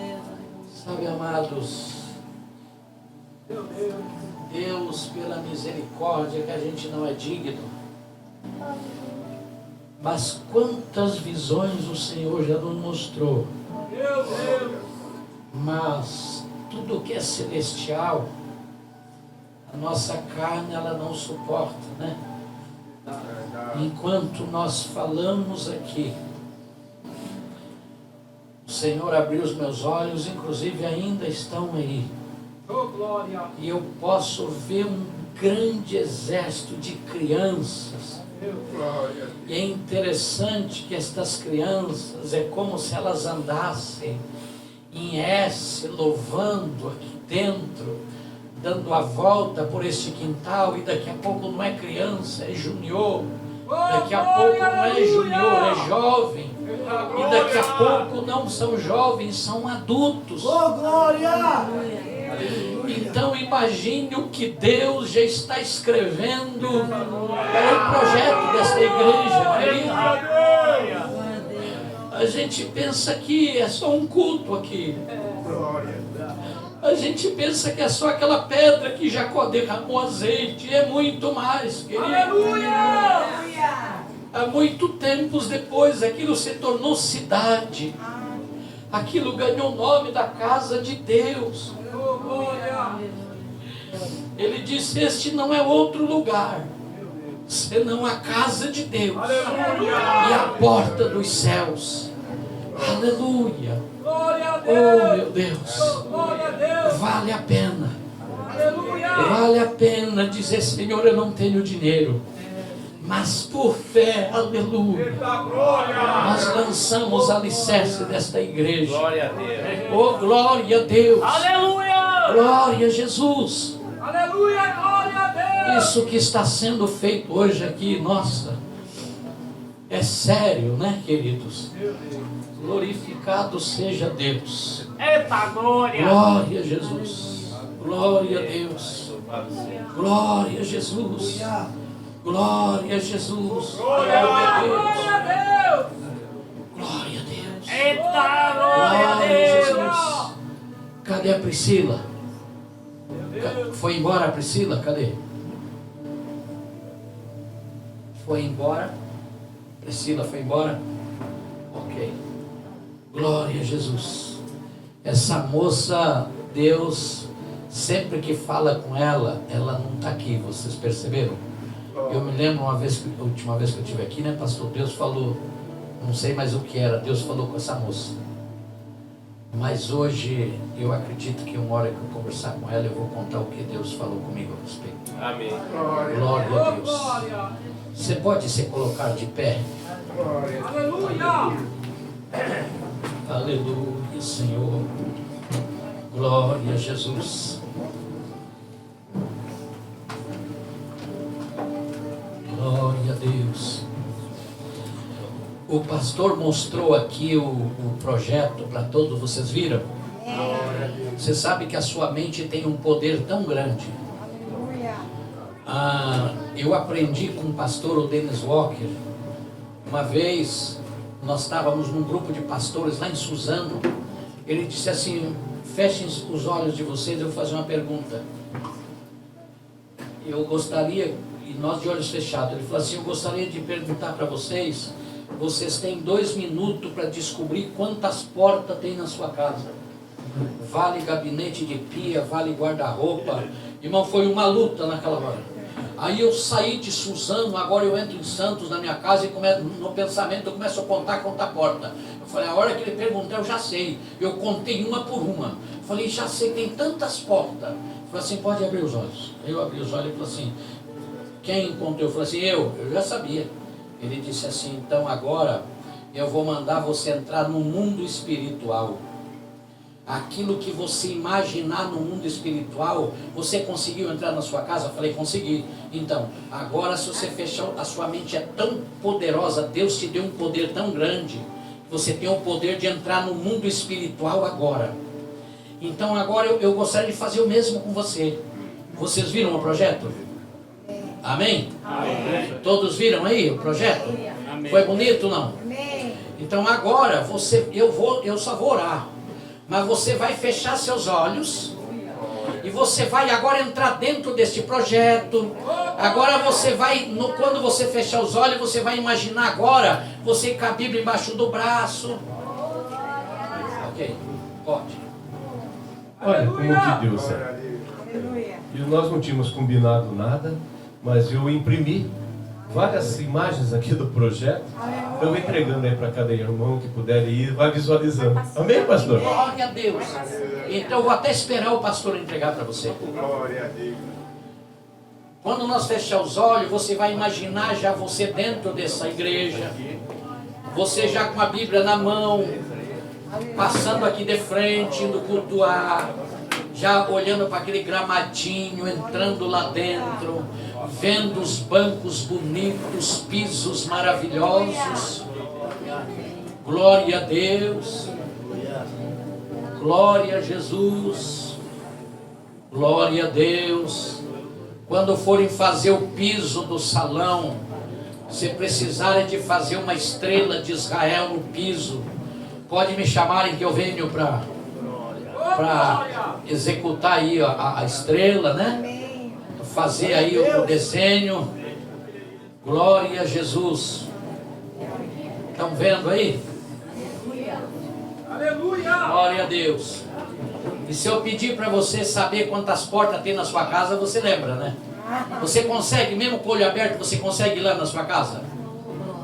sabe, amados, Meu Deus. Deus, pela misericórdia, que a gente não é digno, mas quantas visões o Senhor já nos mostrou. Meu Deus. Mas tudo que é celestial, a nossa carne ela não suporta, né? Enquanto nós falamos aqui, o Senhor abriu os meus olhos, inclusive ainda estão aí, Oh, glória. e eu posso ver um grande exército de crianças. Glória. E é interessante que estas crianças é como se elas andassem em S, louvando aqui dentro, dando a volta por este quintal, e daqui a pouco não é criança, é junior, daqui a pouco não é junior, é jovem, e daqui a pouco não são jovens, são adultos. Oh, glória. Então imagine o que Deus já está escrevendo para o projeto desta igreja, querido. A gente pensa que é só um culto aqui. Glória. A gente pensa que é só aquela pedra que Jacó derramou azeite. É muito mais, querido. Aleluia. Há muito tempos depois, aquilo se tornou cidade. Aquilo ganhou o nome da casa de Deus. Oh, glória. Ele disse: este não é outro lugar senão a casa de Deus e a porta dos céus. Aleluia. Glória a Oh, Deus. meu Deus, Glória a Deus. vale a pena. Aleluia. Vale a pena dizer: Senhor, eu não tenho dinheiro, mas por fé, aleluia, nós lançamos o alicerce desta igreja. Glória a Deus. Oh, glória a Deus. Aleluia. Glória a Jesus. Aleluia. Glória a Deus. Isso que está sendo feito hoje aqui, nossa, é sério, né, queridos? Glorificado seja Deus. Eita, glória. Glória a Jesus. Glória a Deus. Glória a Jesus. Glória a Jesus. Glória a Deus. Glória a Deus. Glória a Deus. Eita, glória a Glória a Deus. Jesus. Cadê a Priscila? Foi embora a Priscila? Cadê? Foi embora? Priscila foi embora? Ok. Glória a Jesus. Essa moça, Deus, sempre que fala com ela, ela não está aqui, vocês perceberam? Eu me lembro a última vez que eu estive aqui, né, pastor? Deus falou, não sei mais o que era, Deus falou com essa moça. Mas hoje, eu acredito que uma hora que eu conversar com ela, eu vou contar o que Deus falou comigo a respeito. Amém. Glória a Oh, Deus. glória. Você pode se colocar de pé? Aleluia. Aleluia, Senhor. Glória a Jesus. Glória a Deus. O pastor mostrou aqui o projeto para todos, vocês viram? Você sabe que a sua mente tem um poder tão grande. Eu aprendi com o pastor o Dennis Walker. Uma vez nós estávamos num grupo de pastores lá em Suzano, Ele disse assim: fechem os olhos de vocês, eu vou fazer uma pergunta. Eu gostaria, e nós de olhos fechados, ele falou assim: eu gostaria de perguntar para vocês, vocês têm 2 minutos para descobrir quantas portas tem na sua casa. Vale gabinete de pia, vale guarda-roupa. Irmão, foi uma luta naquela hora. Aí eu saí de Suzano, agora eu entro em Santos na minha casa e no pensamento eu começo a contar porta. Eu falei, a hora que ele perguntar eu já sei. Eu contei uma por uma. Eu falei, já sei, tem tantas portas. Eu falei assim, pode abrir os olhos. Eu abri os olhos e falei assim, quem contou? Eu falei assim, eu já sabia. Ele disse assim, então agora eu vou mandar você entrar no mundo espiritual. Aquilo que você imaginar no mundo espiritual, você conseguiu entrar na sua casa? Eu falei, consegui. Então, agora se você fechar, a sua mente é tão poderosa, Deus te deu um poder tão grande, você tem o poder de entrar no mundo espiritual agora. Então agora eu gostaria de fazer o mesmo com você. Vocês viram o projeto? Amém? Amém. Todos viram aí o projeto? Amém. Foi bonito, não? Amém. Então agora eu só vou orar. Mas você vai fechar seus olhos e você vai agora entrar dentro deste projeto. Agora você vai, quando você fechar os olhos, você vai imaginar agora você com a Bíblia embaixo do braço. Ok, pode. Olha, como que Deus é. E nós não tínhamos combinado nada, mas eu imprimi várias imagens aqui do projeto. Eu vou entregando aí para cada irmão que puder ir, vai visualizando. Amém, pastor? Glória a Deus. Então eu vou até esperar o pastor entregar para você. Glória a Deus. Quando nós fechar os olhos, você vai imaginar já você dentro dessa igreja. Você já com a Bíblia na mão, passando aqui de frente, indo cultuar, já olhando para aquele gramadinho, entrando lá dentro, vendo os bancos bonitos, pisos maravilhosos. Glória a Deus. Glória a Jesus. Glória a Deus. Quando forem fazer o piso do salão, se precisarem de fazer uma estrela de Israel no piso, pode me chamarem que eu venho para executar aí a estrela, né? Fazer aí o desenho. Glória a Jesus. Estão vendo aí? Aleluia! Glória a Deus. E se eu pedir para você saber quantas portas tem na sua casa, você lembra, né? Você consegue, mesmo com o olho aberto, você consegue ir lá na sua casa?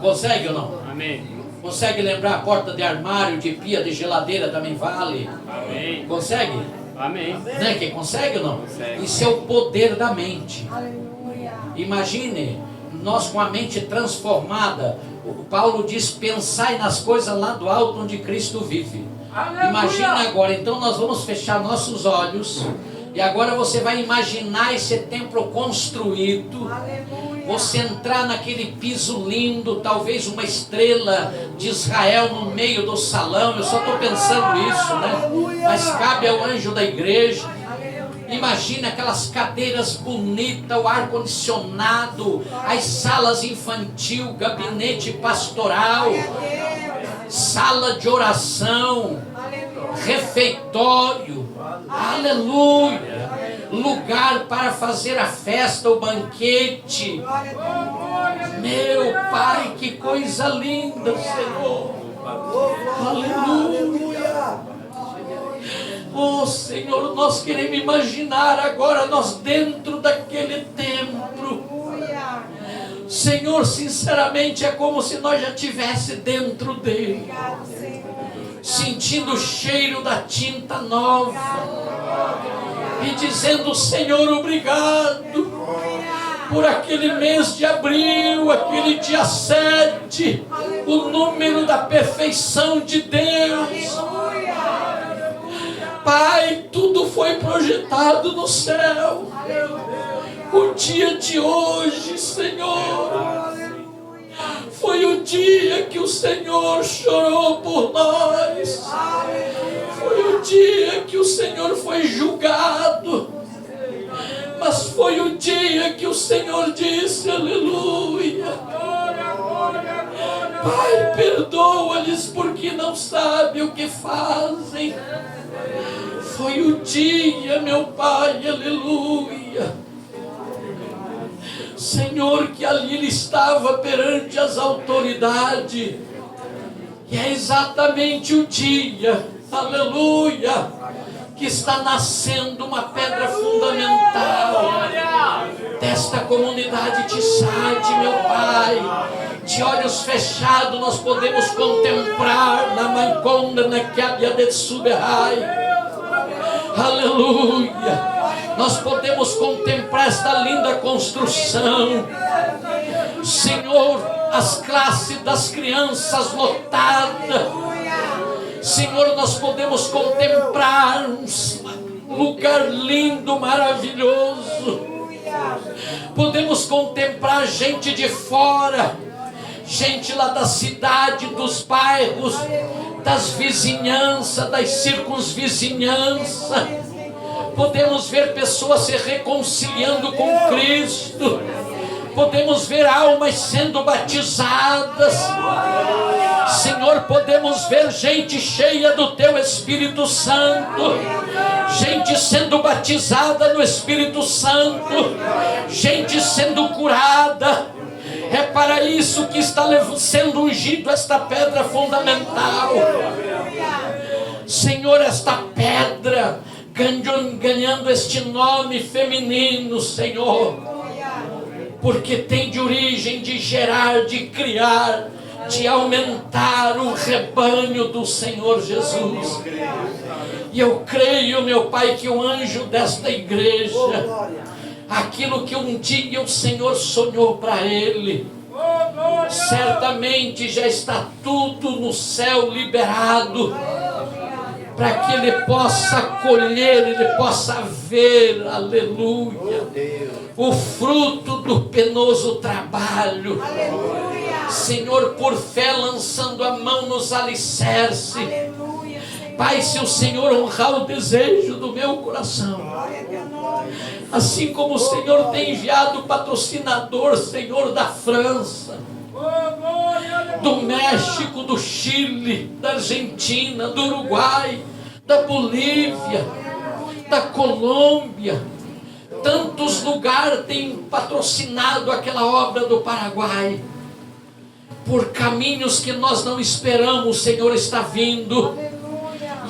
Consegue ou não? Amém. Consegue lembrar a porta de armário, de pia, de geladeira também vale? Amém. Consegue? Amém. Né? Quem consegue ou não? Consegue. Isso é o poder da mente. Aleluia. Imagine, nós com a mente transformada, o Paulo diz, pensai nas coisas lá do alto onde Cristo vive. Aleluia. Imagina agora, então nós vamos fechar nossos olhos, e agora você vai imaginar esse templo construído. Aleluia. Você entrar naquele piso lindo, talvez uma estrela de Israel no meio do salão. Eu só estou pensando isso, né? Mas cabe ao anjo da igreja. Imagina aquelas cadeiras bonitas, o ar-condicionado, as salas infantil, gabinete pastoral, sala de oração, refeitório, aleluia, lugar para fazer a festa, o banquete. Meu Pai, que coisa linda, Senhor. Aleluia. Oh Senhor, nós queremos imaginar agora nós dentro daquele templo. Senhor, sinceramente é como se nós já estivesse dentro dele, sentindo o cheiro da tinta nova e dizendo, Senhor, obrigado por aquele mês de abril, aquele dia 7, o número da perfeição de Deus. Pai, tudo foi projetado no céu. O dia de hoje, Senhor, foi o dia que o Senhor chorou por nós. Foi o dia que o Senhor foi julgado. Mas foi o dia que o Senhor disse, aleluia. Pai, perdoa-lhes porque não sabem o que fazem. fazem. Foi o dia, meu Pai, aleluia, Senhor, que ali ele estava perante as autoridades. E é exatamente o dia, aleluia, que está nascendo uma pedra fundamental desta comunidade de Sade, meu Pai. De olhos fechados nós podemos contemplar na manconda naquela de Suberrai. Aleluia. Nós podemos contemplar esta linda construção. Senhor, as classes das crianças lotadas. Senhor, nós podemos contemplar um lugar lindo, maravilhoso. Podemos contemplar gente de fora, gente lá da cidade, dos bairros, das vizinhanças, das circunvizinhanças. Podemos ver pessoas se reconciliando com Cristo. Podemos ver almas sendo batizadas. Senhor, podemos ver gente cheia do Teu Espírito Santo, gente sendo batizada no Espírito Santo, gente sendo curada. É para isso que está sendo ungido esta pedra fundamental. Senhor, esta pedra ganhando este nome feminino, Senhor, porque tem de origem de gerar, de criar, de aumentar o rebanho do Senhor Jesus. E eu creio, meu Pai, que o anjo desta igreja, aquilo que um dia o Senhor sonhou para ele, certamente já está tudo no céu liberado, para que ele possa colher, ele possa ver, aleluia, o fruto do penoso trabalho. Senhor, por fé, lançando a mão nos alicerces. Pai, se o Senhor honrar o desejo do meu coração, assim como o Senhor tem enviado patrocinador, Senhor, da França, do México, do Chile, da Argentina, do Uruguai, da Bolívia, da Colômbia, tantos lugares têm patrocinado aquela obra do Paraguai. Por caminhos que nós não esperamos, o Senhor está vindo.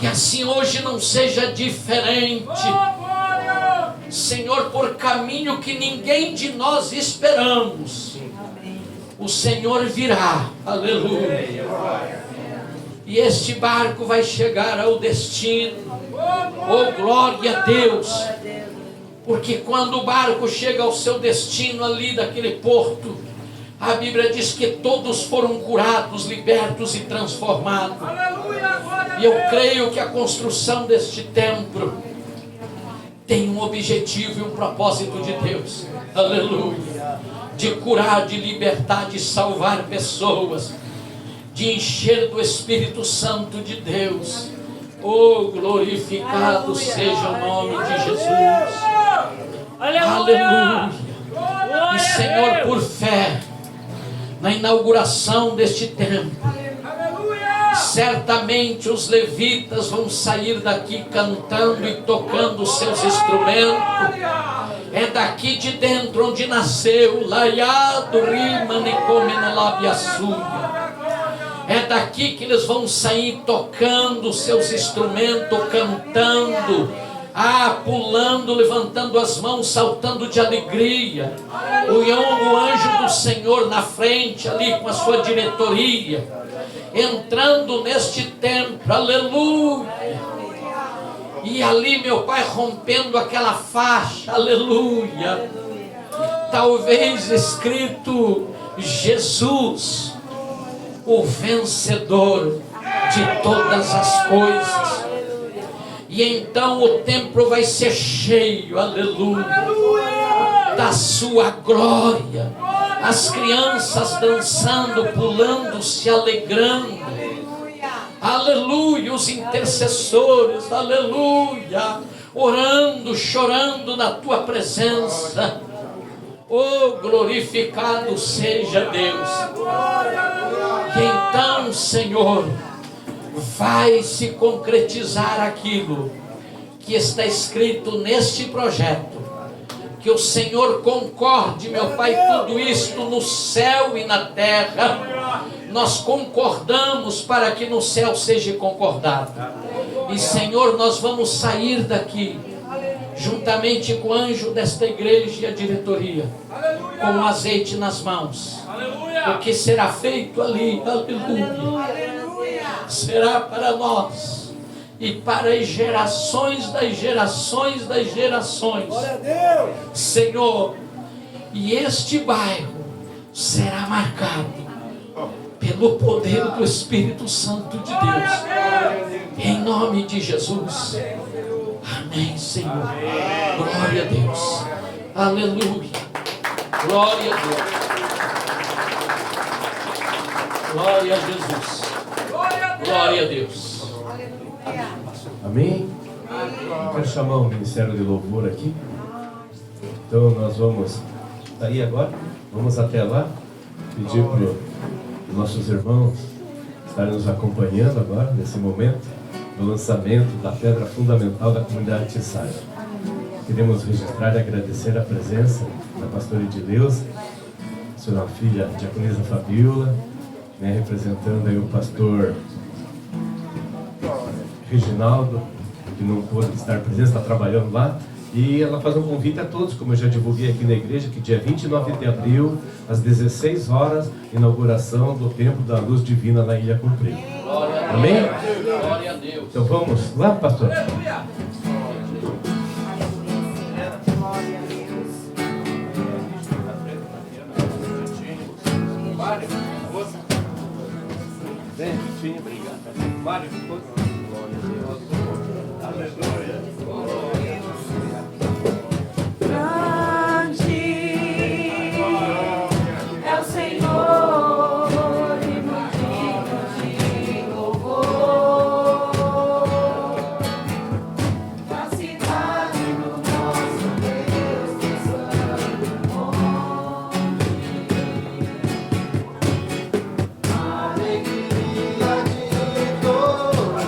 E assim hoje não seja diferente. Senhor, por caminho que ninguém de nós esperamos, o Senhor virá. Aleluia. E este barco vai chegar ao destino. Oh, glória a Deus. Porque quando o barco chega ao seu destino ali daquele porto, a Bíblia diz que todos foram curados, libertos e transformados. E eu creio que a construção deste templo tem um objetivo e um propósito de Deus. Aleluia. De curar, de libertar, de salvar pessoas, de encher do Espírito Santo de Deus. Oh, glorificado seja o nome de Jesus. Aleluia. E Senhor, por fé, na inauguração deste templo, certamente os levitas vão sair daqui cantando e tocando seus instrumentos. É daqui de dentro onde nasceu Laiado Rimanecomenolabiaçuia. É daqui que eles vão sair tocando seus instrumentos, cantando, pulando, levantando as mãos, saltando de alegria. O anjo do Senhor na frente ali com a sua diretoria, entrando neste templo, aleluia. E ali, meu Pai, rompendo aquela faixa, aleluia, talvez escrito Jesus, o vencedor de todas as coisas. E então o templo vai ser cheio, aleluia, da sua glória. As crianças dançando, pulando, se alegrando. Aleluia, os intercessores, aleluia, orando, chorando na tua presença. Oh, glorificado seja Deus. E então, Senhor, vai se concretizar aquilo que está escrito neste projeto. Que o Senhor concorde, meu Pai, tudo isto no céu e na terra. Nós concordamos para que no céu seja concordado. E Senhor, nós vamos sair daqui juntamente com o anjo desta igreja e a diretoria, com o azeite nas mãos. O que será feito ali, aleluia, será para nós e para as gerações das gerações das gerações. Senhor, e este bairro será marcado pelo poder do Espírito Santo de Deus, em nome de Jesus. Amém, Senhor. Glória a Deus. Aleluia. Glória a Deus. Glória a Jesus. Glória a Deus. Amém? Quero chamar o Ministério de Louvor aqui. Então nós vamos sair agora. Vamos até lá. Pedir para os nossos irmãos estarem nos acompanhando agora, nesse momento do lançamento da pedra fundamental da comunidade Tiçaia. Queremos registrar e agradecer a presença da pastora Edileuza, sua filha diaconisa Fabiola, né, representando aí o pastor Reginaldo, que não pôde estar presente, está trabalhando lá. E ela faz um convite a todos, como eu já divulguei aqui na igreja, que dia 29 de abril, às 16 horas, inauguração do Templo da Luz Divina na Ilha Comprida. Amém? Glória a Deus. Então vamos lá, pastor? Grande é o Senhor e muito digno de louvor. Na cidade do nosso Deus, que santo monte. Alegria de toda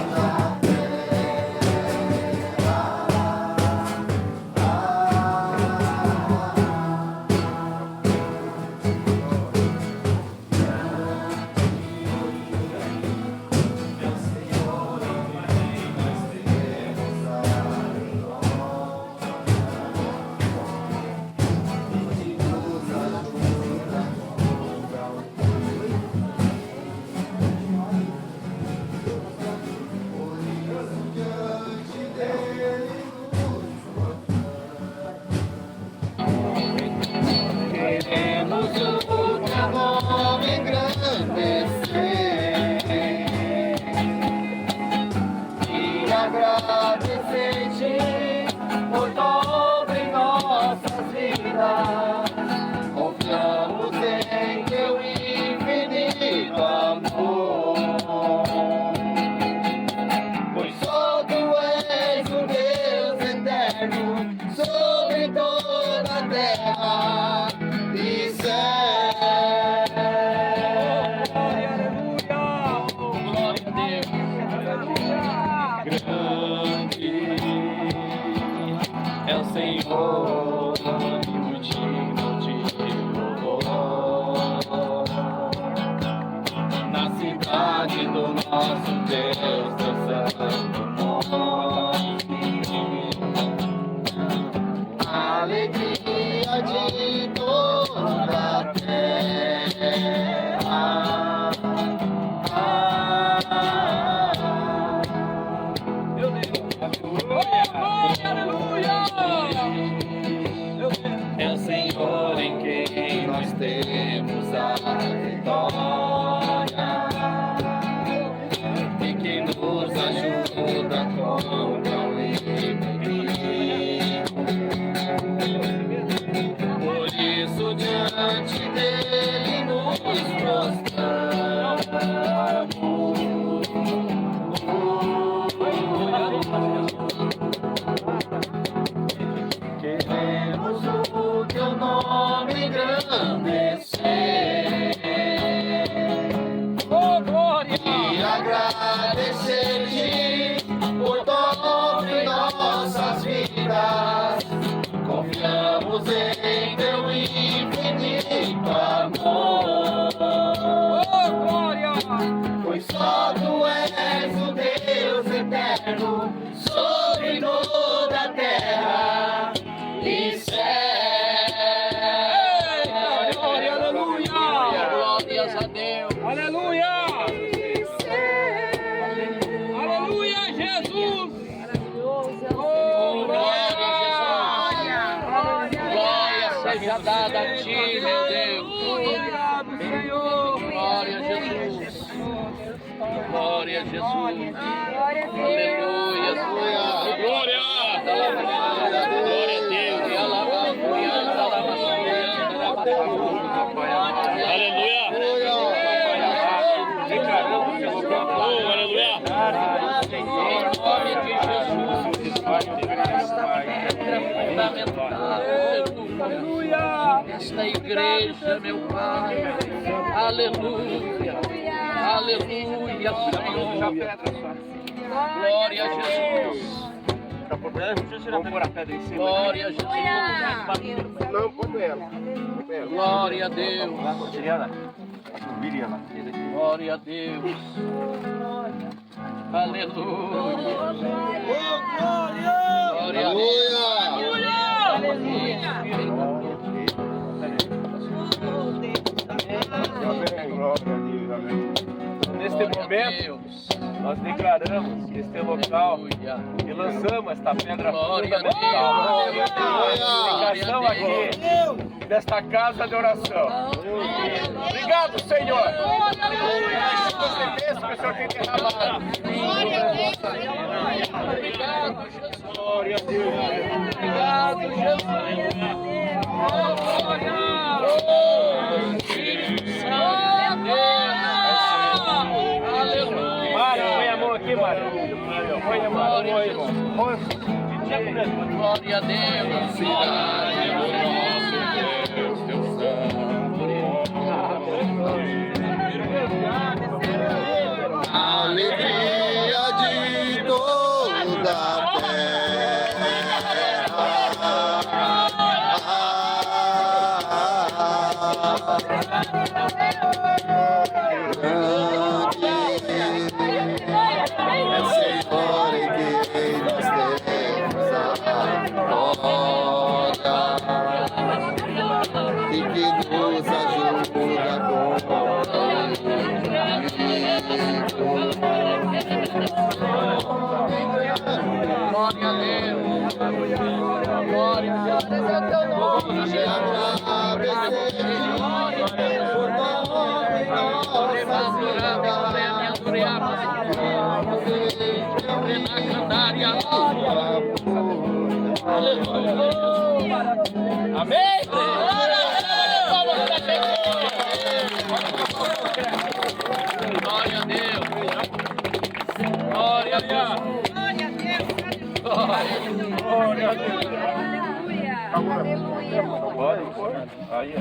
a queremos o teu nome engrandecer e agradecer-te por todo em nossas vidas. Confiamos em teu infinito amor, pois só tu és o Deus eterno sobre toda a terra e céu. Glória a Deus. Grande é o Senhor e muito digno de louvor. Na cidade do nosso Deus, teu santo monte. Alegria de toda a terra. É o Senhor em quem nós temos a vitória e que nos ajuda contra o inimigo. Por isso diante dele nos prostramos. Queremos o teu nome engrandecer e agradecer. pois só tu és o Deus eterno sobre toda a terra e céu. Glória, aleluia! Glórias a Deus! Aleluia! Aleluia, Jesus! Oh, Glória a Jesus! Glória seja dada a ti, meu Deus! obrigado, Senhor! Glória a Jesus! Glória a Jesus! Aleluia! Glória! Glória a Deus! E aleluia! Em nome de Jesus! Aleluia! Esta igreja, meu Pai! Aleluia! Aleluia, Senhor! Glória a Jesus! Glória a Jesus! Não, põe ela. Glória a Deus! Glória a Deus! Aleluia! Glória a Deus! Neste momento, nós declaramos este local e lançamos esta pedra fundamental. Edificação aqui, desta casa de oração. Obrigado, Senhor. Você pensa que o Senhor tem derramado. Obrigado, Jesus! Glória a Deus. Obrigado, Jesus! Aleluia! Mário, põe a mão aqui, Mário. Põe a mão aqui, irmão. Glória a Deus! Alegria de toda a Senhor em quem nós temos a glória e que nos ajuda Glória a Deus! Glória a Deus! Glória a Amém! Glória a Deus! Glória a Deus! Glória a Deus! Pode pôr. Aí,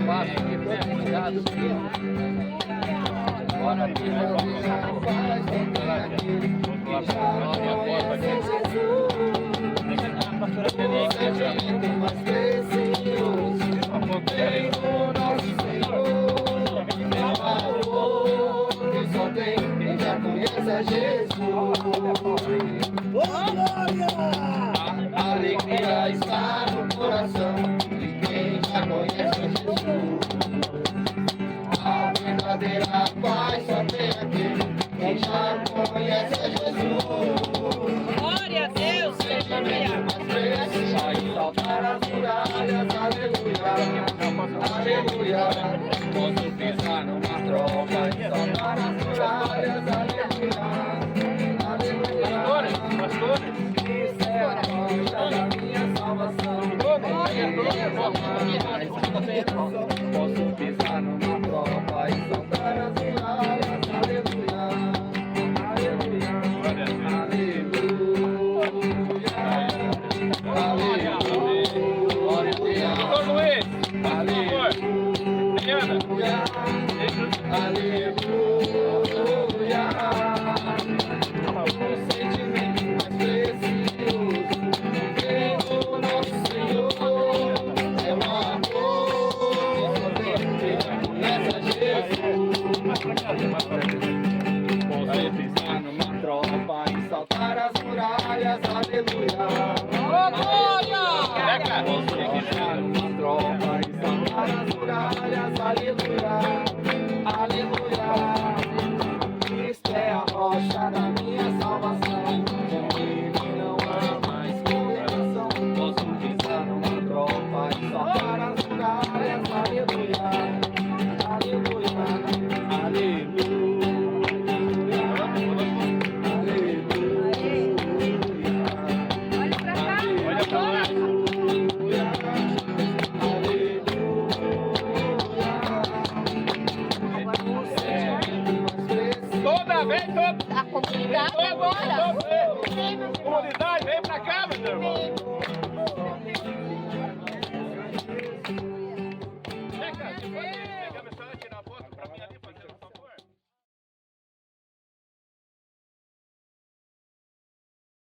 Faça o que der, cuidado. Glória a Deus! Glória a Deus! A alegria está no coração de quem já conhece Jesus. A verdadeira paz só tem aquele quem já conhece Jesus. Glória a Deus, saltar as muralhas, aleluia, aleluia. Posso pisar numa tropa e saltar as muralhas, aleluia, aleluia. Pastores, Isso é a rocha da minha salvação. Posso pisar numa tropa e saltar as muralhas, aleluia, aleluia, aleluia. Glória a Deus! Pastor Luiz, pastor, Eliana, Aleluia, o sentimento mais precioso vem do nosso Senhor, é o amor que vem toda. A comunidade agora. Comunidade, vem pra cá, meu irmão.